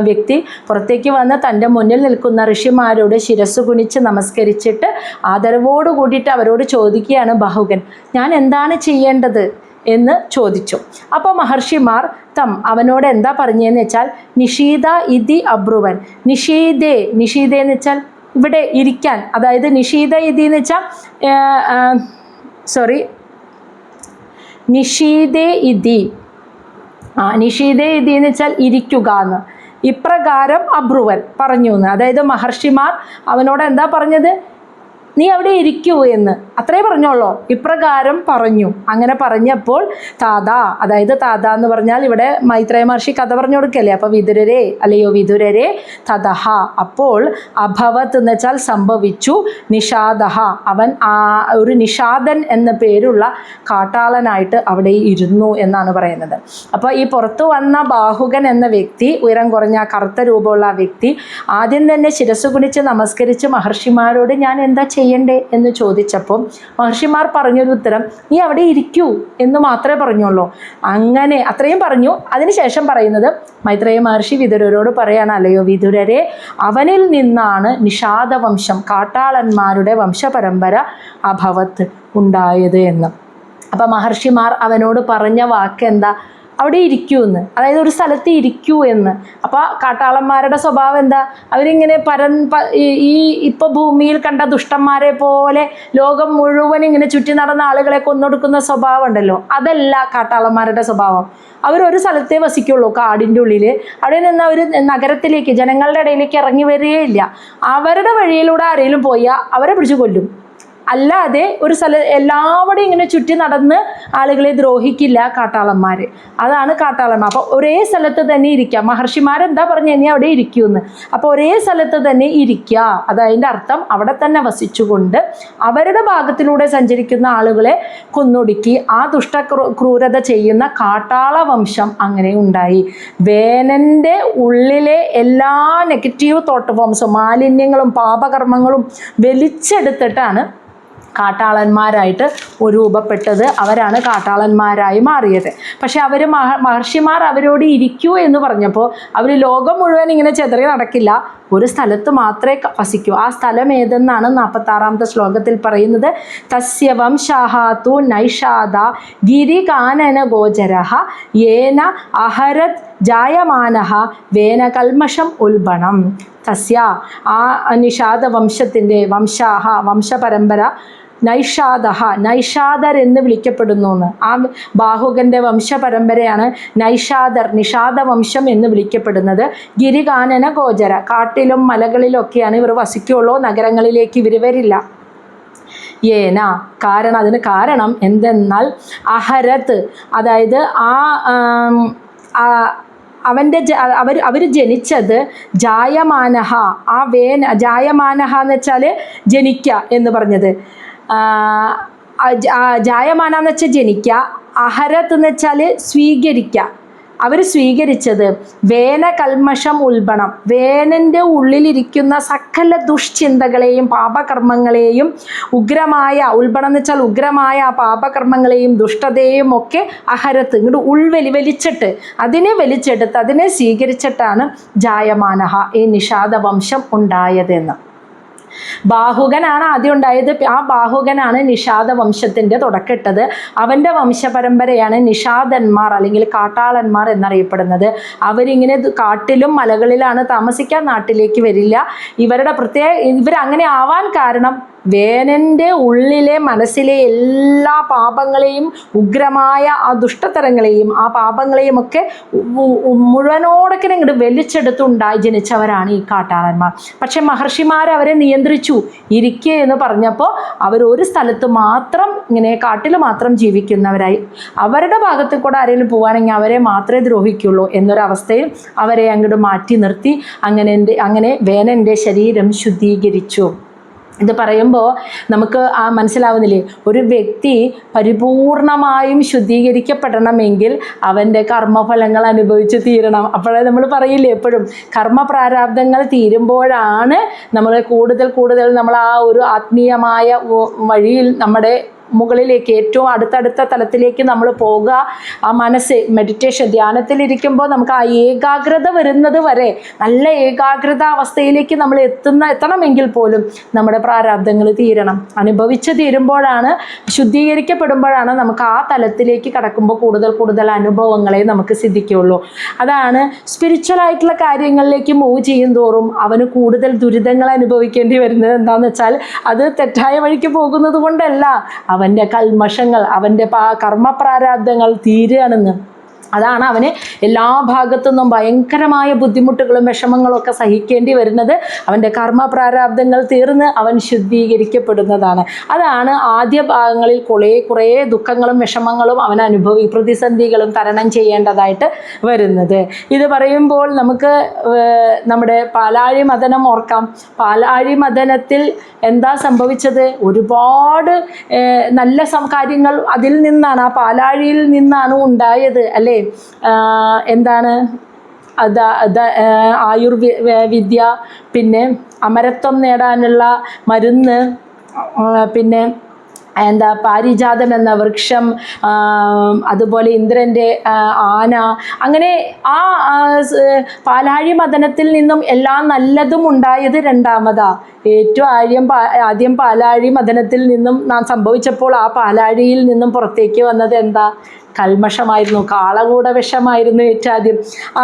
വ്യക്തി പുറത്തേക്ക് വന്ന് തൻ്റെ മുന്നിൽ നിൽക്കുന്ന ഋഷിമാരോട് ശിരസ്സു കുനിച്ച് നമസ്കരിച്ചിട്ട് ആദരവോട് കൂടിയിട്ട് അവരോട് ചോദിക്കുകയാണ് ബാഹുകൻ, ഞാൻ എന്താണ് ചെയ്യേണ്ടത് എന്ന് ചോദിച്ചു. അപ്പോൾ മഹർഷിമാർ അവനോട് എന്താ പറഞ്ഞതെന്ന് വെച്ചാൽ നിഷീദ ഇതി അബ്രുവൻ. നിഷീദേ എന്ന് വെച്ചാൽ ഇവിടെ ഇരിക്കാൻ, അതായത് നിഷീദ ഇതി എന്ന് വെച്ചാൽ നിഷീദേ ഇതി എന്ന് വെച്ചാൽ ഇരിക്കുക എന്ന്. ഇപ്രകാരം അബ്രുവൻ പറഞ്ഞു എന്ന്. അതായത് മഹർഷിമാർ അവനോട് എന്താ പറഞ്ഞത്? നീ അവിടെ ഇരിക്കൂ എന്ന് അത്രേ പറഞ്ഞോളൂ. ഇപ്രകാരം പറഞ്ഞു. അങ്ങനെ പറഞ്ഞപ്പോൾ അതായത് താത എന്ന് പറഞ്ഞാൽ ഇവിടെ മൈത്രേയ മഹർഷി കഥ പറഞ്ഞു കൊടുക്കല്ലേ. അപ്പോൾ വിതുരരെ തതഹ അപ്പോൾ, അഭവത് എന്ന് വെച്ചാൽ സംഭവിച്ചു, നിഷാദഹ അവൻ ഒരു നിഷാദൻ എന്ന പേരുള്ള കാട്ടാളനായിട്ട് അവിടെ ഇരുന്നു എന്നാണ് പറയുന്നത്. അപ്പോൾ ഈ പുറത്തു വന്ന ബാഹുകൻ എന്ന വ്യക്തി, ഉയരം കുറഞ്ഞ കറുത്ത രൂപമുള്ള വ്യക്തി, ആദ്യം തന്നെ ശിരസ്സു കുനിച്ച് നമസ്കരിച്ച് മഹർഷിമാരോട് ഞാൻ എന്താ ചെയ്യണ്ടേ എന്ന് ചോദിച്ചപ്പോൾ മഹർഷിമാർ പറഞ്ഞൊരു ഉത്തരം, നീ അവിടെ ഇരിക്കൂ എന്ന് മാത്രമേ പറഞ്ഞുള്ളൂ. അങ്ങനെ അത്രയും പറഞ്ഞു. അതിനുശേഷം പറയുന്നത് മൈത്രേയ മഹർഷി വിതുരരോട് പറയാണ്, അല്ലയോ വിതുരരെ, അവനിൽ നിന്നാണ് നിഷാദവംശം കാട്ടാളന്മാരുടെ വംശപരമ്പര അഭവത്ത് ഉണ്ടായത് എന്ന്. അപ്പം മഹർഷിമാർ അവനോട് പറഞ്ഞ വാക്ക് എന്താ? അവിടെ ഇരിക്കൂ എന്ന്, അതായത് ഒരു സ്ഥലത്ത് ഇരിക്കൂ എന്ന്. അപ്പോൾ കാട്ടാളന്മാരുടെ സ്വഭാവം എന്താ? അവരിങ്ങനെ ഇപ്പോൾ ഭൂമിയിൽ കണ്ട ദുഷ്ടന്മാരെ പോലെ ലോകം മുഴുവൻ ഇങ്ങനെ ചുറ്റി നടന്ന ആളുകളെ കൊന്നൊടുക്കുന്ന സ്വഭാവം ഉണ്ടല്ലോ, അതല്ല കാട്ടാളന്മാരുടെ സ്വഭാവം. അവരൊരു സ്ഥലത്തേ വസിക്കുള്ളൂ, കാടിൻ്റെ ഉള്ളിൽ. അവിടെ നിന്ന് അവർ നഗരത്തിലേക്ക്, ജനങ്ങളുടെ ഇടയിലേക്ക് ഇറങ്ങി വരികയില്ല. അവരുടെ വഴിയിലൂടെ ആരെങ്കിലും പോയാൽ അവരെ പിടിച്ച് കൊല്ലും. അല്ലാതെ ഒരു എല്ലാവടെയും ഇങ്ങനെ ചുറ്റി നടന്ന് ആളുകളെ ദ്രോഹിക്കില്ല കാട്ടാളന്മാർ. അതാണ് കാട്ടാളന്മാർ. അപ്പോൾ ഒരേ സ്ഥലത്ത് തന്നെ ഇരിക്കുക. മഹർഷിമാരെന്താ പറഞ്ഞു കഴിഞ്ഞാൽ അവിടെ ഇരിക്കുമെന്ന്. അപ്പോൾ ഒരേ സ്ഥലത്ത് തന്നെ ഇരിക്കുക, അതതിൻ്റെ അർത്ഥം അവിടെ തന്നെ വസിച്ചുകൊണ്ട് അവരുടെ ഭാഗത്തിലൂടെ സഞ്ചരിക്കുന്ന ആളുകളെ കൊന്നൊടുക്കി ആ ക്രൂരത ചെയ്യുന്ന കാട്ടാള വംശം അങ്ങനെ ഉണ്ടായി. വേനൻ്റെ ഉള്ളിലെ എല്ലാ നെഗറ്റീവ് തോട്ട് ഫോംസും മാലിന്യങ്ങളും പാപകർമ്മങ്ങളും വലിച്ചെടുത്തിട്ടാണ് കാട്ടാളന്മാരായിട്ട് രൂപപ്പെട്ടത്. അവരാണ് കാട്ടാളന്മാരായി മാറിയത്. പക്ഷെ മഹർഷിമാർ അവരോട് ഇരിക്കൂ എന്ന് പറഞ്ഞപ്പോൾ അവർ ലോകം മുഴുവൻ ഇങ്ങനെ ചെതറി നടക്കില്ല, ഒരു സ്ഥലത്ത് മാത്രമേ വസിക്കൂ. ആ സ്ഥലം ഏതെന്നാണ് 46-ാമത്തെ ശ്ലോകത്തിൽ പറയുന്നത്. തസ്യ വംശാഹാതു നൈഷാദ ഗിരികാനന ഗോചരഃ യേന അഹരത് ജായമാനഃ വേനകൽമഷം ഉൽബണം. തസ്യ ആ നിഷാദവംശത്തിൻ്റെ വംശപരമ്പര നൈഷാദർ എന്ന് വിളിക്കപ്പെടുന്നു എന്ന്. ആ ബാഹുകൻ്റെ വംശപരമ്പരയാണ് നിഷാദവംശം എന്ന് വിളിക്കപ്പെടുന്നത്. ഗിരികാനന ഗോചര, കാട്ടിലും മലകളിലൊക്കെയാണ് ഇവർ വസിക്കുള്ളൂ, നഗരങ്ങളിലേക്ക് ഇവർ വരില്ല. ഏന കാരണം, അതിന് കാരണം എന്തെന്നാൽ അഹരത്ത്, അതായത് അവർ ജനിച്ചത് ജായമാനഹ, ജായമാനഹ എന്ന് വെച്ചാൽ ജനിക്കുക എന്ന് പറഞ്ഞത്, ജായമാന എന്ന് വെച്ചാൽ ജനിക്കുക, അഹരത്ത് എന്ന് വെച്ചാൽ സ്വീകരിക്കുക. അവർ സ്വീകരിച്ചത് വേനകൽമഷം ഉൽബണം, വേനൻ്റെ ഉള്ളിലിരിക്കുന്ന സകല ദുഷ്ചിന്തകളെയും പാപകർമ്മങ്ങളെയും ഉഗ്രമായ, ഉൽബണം എന്ന് വെച്ചാൽ ഉഗ്രമായ പാപകർമ്മങ്ങളെയും ദുഷ്ടതയും ഒക്കെ അഹരത്ത് ഇങ്ങോട്ട് വലിച്ചിട്ട് വലിച്ചെടുത്ത് അതിനെ സ്വീകരിച്ചിട്ടാണ് ജായമാനഹ ഈ നിഷാദവംശം ഉണ്ടായതെന്ന്. ബാഹുകനാണ് ആദ്യം ഉണ്ടായത്. ആ ബാഹുകനാണ് നിഷാദവംശത്തിൻ്റെ തുടക്കമിട്ടത്. അവൻ്റെ വംശപരമ്പരയാണ് നിഷാദന്മാർ അല്ലെങ്കിൽ കാട്ടാളന്മാർ എന്നറിയപ്പെടുന്നത്. അവരിങ്ങനെ കാട്ടിലും മലകളിലാണ് താമസിക്കാൻ, നാട്ടിലേക്ക് വരില്ല. ഇവരങ്ങനെ ആവാൻ കാരണം വേനൻ്റെ ഉള്ളിലെ മനസ്സിലെ എല്ലാ പാപങ്ങളെയും ഉഗ്രമായ ആ ദുഷ്ടതരങ്ങളെയും ആ പാപങ്ങളെയും ഒക്കെ മുഴുവനോടൊക്കെ ഇങ്ങോട്ട് വലിച്ചെടുത്തുണ്ടായി ജനിച്ചവരാണ് ഈ കാട്ടാളന്മാർ. പക്ഷെ മഹർഷിമാർ അവരെ നിയന്ത്രിച്ചു ഇരിക്കുക എന്ന് പറഞ്ഞപ്പോൾ അവർ ഒരു സ്ഥലത്ത് മാത്രം ഇങ്ങനെ കാട്ടിൽ മാത്രം ജീവിക്കുന്നവരായി. അവരുടെ ഭാഗത്ത് കൂടെ ആരെങ്കിലും പോവുകയാണെങ്കിൽ അവരെ മാത്രമേ ദ്രോഹിക്കുള്ളൂ എന്നൊരവസ്ഥയിൽ അവരെ അങ്ങോട്ട് മാറ്റി നിർത്തി. അങ്ങനെ വേനൻ്റെ ശരീരം ശുദ്ധീകരിച്ചു. ഇത് പറയുമ്പോൾ നമുക്ക് മനസ്സിലാവുന്നില്ലേ, ഒരു വ്യക്തി പരിപൂർണമായും ശുദ്ധീകരിക്കപ്പെടണമെങ്കിൽ അവൻ്റെ കർമ്മഫലങ്ങൾ അനുഭവിച്ച് തീരണം. അപ്പോഴേ നമ്മൾ പറയില്ലേ എപ്പോഴും, കർമ്മപ്രാരാബ്ദങ്ങൾ തീരുമ്പോഴാണ് നമ്മൾ കൂടുതൽ നമ്മൾ ആ ഒരു ആത്മീയമായ വഴിയിൽ നമ്മുടെ മുകളിലേക്ക് ഏറ്റവും അടുത്തടുത്ത തലത്തിലേക്ക് നമ്മൾ പോകുക. ആ മനസ്സ് മെഡിറ്റേഷൻ ധ്യാനത്തിലിരിക്കുമ്പോൾ നമുക്ക് ആ ഏകാഗ്രത വരുന്നത് വരെ, നല്ല ഏകാഗ്രത അവസ്ഥയിലേക്ക് നമ്മൾ എത്തണമെങ്കിൽ പോലും നമ്മുടെ പ്രാരാബ്ദങ്ങൾ തീരണം. അനുഭവിച്ച് തീരുമ്പോഴാണ്, ശുദ്ധീകരിക്കപ്പെടുമ്പോഴാണ് നമുക്ക് ആ തലത്തിലേക്ക് കടക്കുമ്പോൾ കൂടുതൽ അനുഭവങ്ങളെ നമുക്ക് സിദ്ധിക്കുകയുള്ളൂ. അതാണ് സ്പിരിച്വൽ ആയിട്ടുള്ള കാര്യങ്ങളിലേക്ക് മൂവ് ചെയ്യും തോറും അവന് കൂടുതൽ ദുരിതങ്ങൾ അനുഭവിക്കേണ്ടി വരുന്നത്. എന്താണെന്ന് വെച്ചാൽ അത് തെറ്റായ വഴിക്ക് പോകുന്നത് കൊണ്ടല്ല, അവൻ്റെ കൽമഷങ്ങൾ, അവൻ്റെ കർമ്മപ്രാരാബ്ദങ്ങൾ തീരുകയാണെന്ന്. അതാണ് അവന് എല്ലാ ഭാഗത്തു നിന്നും ഭയങ്കരമായ ബുദ്ധിമുട്ടുകളും വിഷമങ്ങളും ഒക്കെ സഹിക്കേണ്ടി വരുന്നത്. അവൻ്റെ കർമ്മപ്രാരാബ്ദങ്ങൾ തീർന്ന് അവൻ ശുദ്ധീകരിക്കപ്പെടുന്നതാണ്. അതാണ് ആദ്യ ഭാഗങ്ങളിൽ കുറേ ദുഃഖങ്ങളും വിഷമങ്ങളും അവൻ പ്രതിസന്ധികളും തരണം ചെയ്യേണ്ടതായിട്ട് വരുന്നത്. ഇത് പറയുമ്പോൾ നമുക്ക് നമ്മുടെ പാലാഴി മദനം ഓർക്കാം. പാലാഴി മദനത്തിൽ എന്താ സംഭവിച്ചത്? ഒരുപാട് നല്ല കാര്യങ്ങൾ അതിൽ നിന്നാണ്, ആ പാലാഴിയിൽ നിന്നാണ് ഉണ്ടായത് അല്ലേ? എന്താണ് ആയുർവിദ്യ, പിന്നെ അമരത്വം നേടാനുള്ള മരുന്ന്, പിന്നെ പാരിജാതം എന്ന വൃക്ഷം, അതുപോലെ ഇന്ദ്രൻ്റെ ആന, അങ്ങനെ ആ പാലാഴി മദനത്തിൽ നിന്നും എല്ലാം നല്ലതും ഉണ്ടായത് രണ്ടാമതാ. ആദ്യം പാലാഴി മദനത്തിൽ നിന്നും സംഭവിച്ചപ്പോൾ ആ പാലാഴിയിൽ നിന്നും പുറത്തേക്ക് വന്നത് എന്താ? കൽമഷമായിരുന്നു, കാളകൂട വിഷമായിരുന്നു ഏറ്റാദ്യം.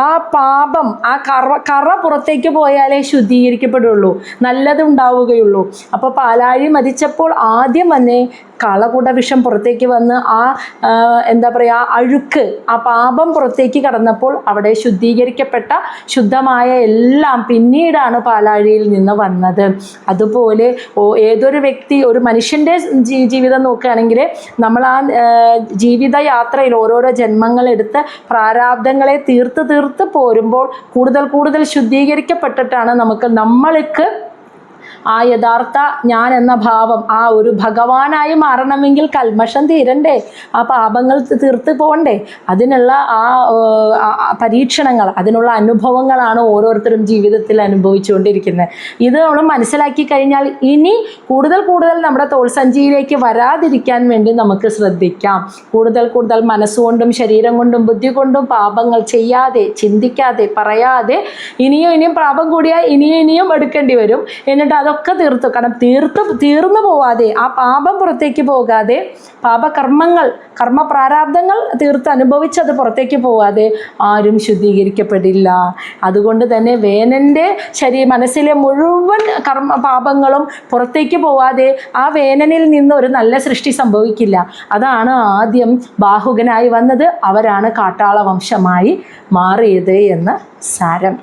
ആ പാപം, ആ കറ പുറത്തേക്ക് പോയാലേ ശുദ്ധീകരിക്കപ്പെടുള്ളൂ, നല്ലതുണ്ടാവുകയുള്ളൂ. അപ്പോൾ പാലാഴി മരിച്ചപ്പോൾ ആദ്യം വന്നേ കാളകൂട വിഷം പുറത്തേക്ക് വന്ന് ആ അഴുക്ക്, ആ പാപം പുറത്തേക്ക് കടന്നപ്പോൾ അവിടെ ശുദ്ധീകരിക്കപ്പെട്ട ശുദ്ധമായ എല്ലാം പിന്നീടാണ് പാലാഴിയിൽ നിന്ന് വന്നത്. അതുപോലെ ഏതൊരു വ്യക്തി, ഒരു മനുഷ്യൻ്റെ ജീവിതം നോക്കുകയാണെങ്കിൽ നമ്മൾ ആ ജീവിതയാത്രയിൽ ഓരോരോ ജന്മങ്ങളെടുത്ത് പ്രാരാബ്ദങ്ങളെ തീർത്ത് പോരുമ്പോൾ കൂടുതൽ ശുദ്ധീകരിക്കപ്പെട്ടിട്ടാണ് നമ്മൾക്ക് ആ യഥാർത്ഥ ഞാൻ എന്ന ഭാവം, ആ ഒരു ഭഗവാനായി മാറണമെങ്കിൽ കൽമഷം തീരണ്ടേ, ആ പാപങ്ങൾ തീർത്ത് പോകണ്ടേ. അതിനുള്ള ആ പരീക്ഷണങ്ങൾ, അതിനുള്ള അനുഭവങ്ങളാണ് ഓരോരുത്തരും ജീവിതത്തിൽ അനുഭവിച്ചുകൊണ്ടിരിക്കുന്നത്. ഇത് നമ്മൾ മനസ്സിലാക്കി കഴിഞ്ഞാൽ ഇനി കൂടുതൽ നമ്മുടെ തോൾസഞ്ചിയിലേക്ക് വരാതിരിക്കാൻ വേണ്ടി നമുക്ക് ശ്രദ്ധിക്കാം. കൂടുതൽ മനസ്സുകൊണ്ടും ശരീരം കൊണ്ടും ബുദ്ധി കൊണ്ടും പാപങ്ങൾ ചെയ്യാതെ, ചിന്തിക്കാതെ, പറയാതെ, ഇനിയും പാപം കൂടിയാൽ ഇനിയും എടുക്കേണ്ടി വരും. എന്നിട്ട് അത് അതൊക്കെ തീർത്തു. കാരണം തീർന്നു പോവാതെ, ആ പാപം പുറത്തേക്ക് പോകാതെ, പാപകർമ്മങ്ങൾ, കർമ്മപ്രാരാബ്ദങ്ങൾ തീർത്ത് അനുഭവിച്ചത് പുറത്തേക്ക് പോവാതെ ആരും ശുദ്ധീകരിക്കപ്പെടില്ല. അതുകൊണ്ട് തന്നെ വേനൻ്റെ മനസ്സിലെ മുഴുവൻ പാപങ്ങളും പുറത്തേക്ക് പോവാതെ ആ വേനനിൽ നിന്ന് ഒരു നല്ല സൃഷ്ടി സംഭവിക്കില്ല. അതാണ് ആദ്യം ബാഹുകനായി വന്നത്, അവരാണ് കാട്ടാള വംശമായി മാറിയത് എന്ന് സാരം.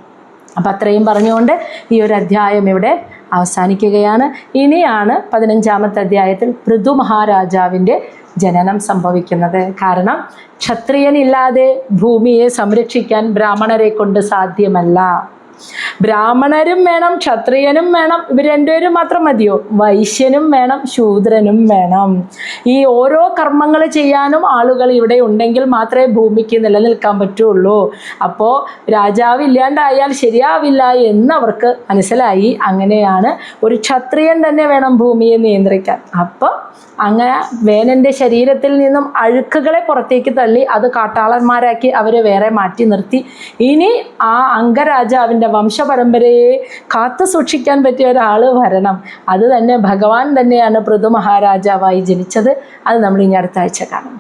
അപ്പം അത്രയും പറഞ്ഞുകൊണ്ട് ഈ ഒരു അധ്യായം ഇവിടെ അവസാനിക്കുകയാണ്. ഇനിയാണ് 15-ാമത്തെ അധ്യായത്തിൽ പൃഥു മഹാരാജാവിൻ്റെ ജനനം സംഭവിക്കുന്നത്. കാരണം ക്ഷത്രിയനില്ലാതെ ഭൂമിയെ സംരക്ഷിക്കാൻ ബ്രാഹ്മണരെ കൊണ്ട് സാധ്യമല്ല. ബ്രാഹ്മണരും വേണം, ക്ഷത്രിയനും വേണം. ഇവർ രണ്ടുപേരും മാത്രം മതിയോ? വൈശ്യനും വേണം, ശൂദ്രനും വേണം. ഈ ഓരോ കർമ്മങ്ങൾ ചെയ്യാനും ആളുകൾ ഇവിടെ ഉണ്ടെങ്കിൽ മാത്രമേ ഭൂമിക്ക് നിലനിൽക്കാൻ പറ്റുള്ളൂ. അപ്പോൾ രാജാവ് ഇല്ലാണ്ടായാൽ ശരിയാവില്ല എന്ന് അവർക്ക് മനസ്സിലായി. അങ്ങനെയാണ് ഒരു ക്ഷത്രിയൻ തന്നെ വേണം ഭൂമിയെ നിയന്ത്രിക്കാൻ. അപ്പോൾ അങ്ങനെ വേനൻ്റെ ശരീരത്തിൽ നിന്നും അഴുക്കുകളെ പുറത്തേക്ക് തള്ളി അത് കാട്ടാളന്മാരാക്കി അവരെ വേറെ മാറ്റി നിർത്തി. ഇനി ആ അംഗരാജാവിൻ്റെ വംശപരമ്പരയെ കാത്തു സൂക്ഷിക്കാൻ പറ്റിയ ഒരാൾ വരണം. അത് തന്നെ ഭഗവാൻ തന്നെയാണ് പൃഥു മഹാരാജാവായി ജനിച്ചത്. അത് നമ്മൾ ഇനി അടുത്ത ആഴ്ച കാണും.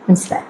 മനസ്സിലായി?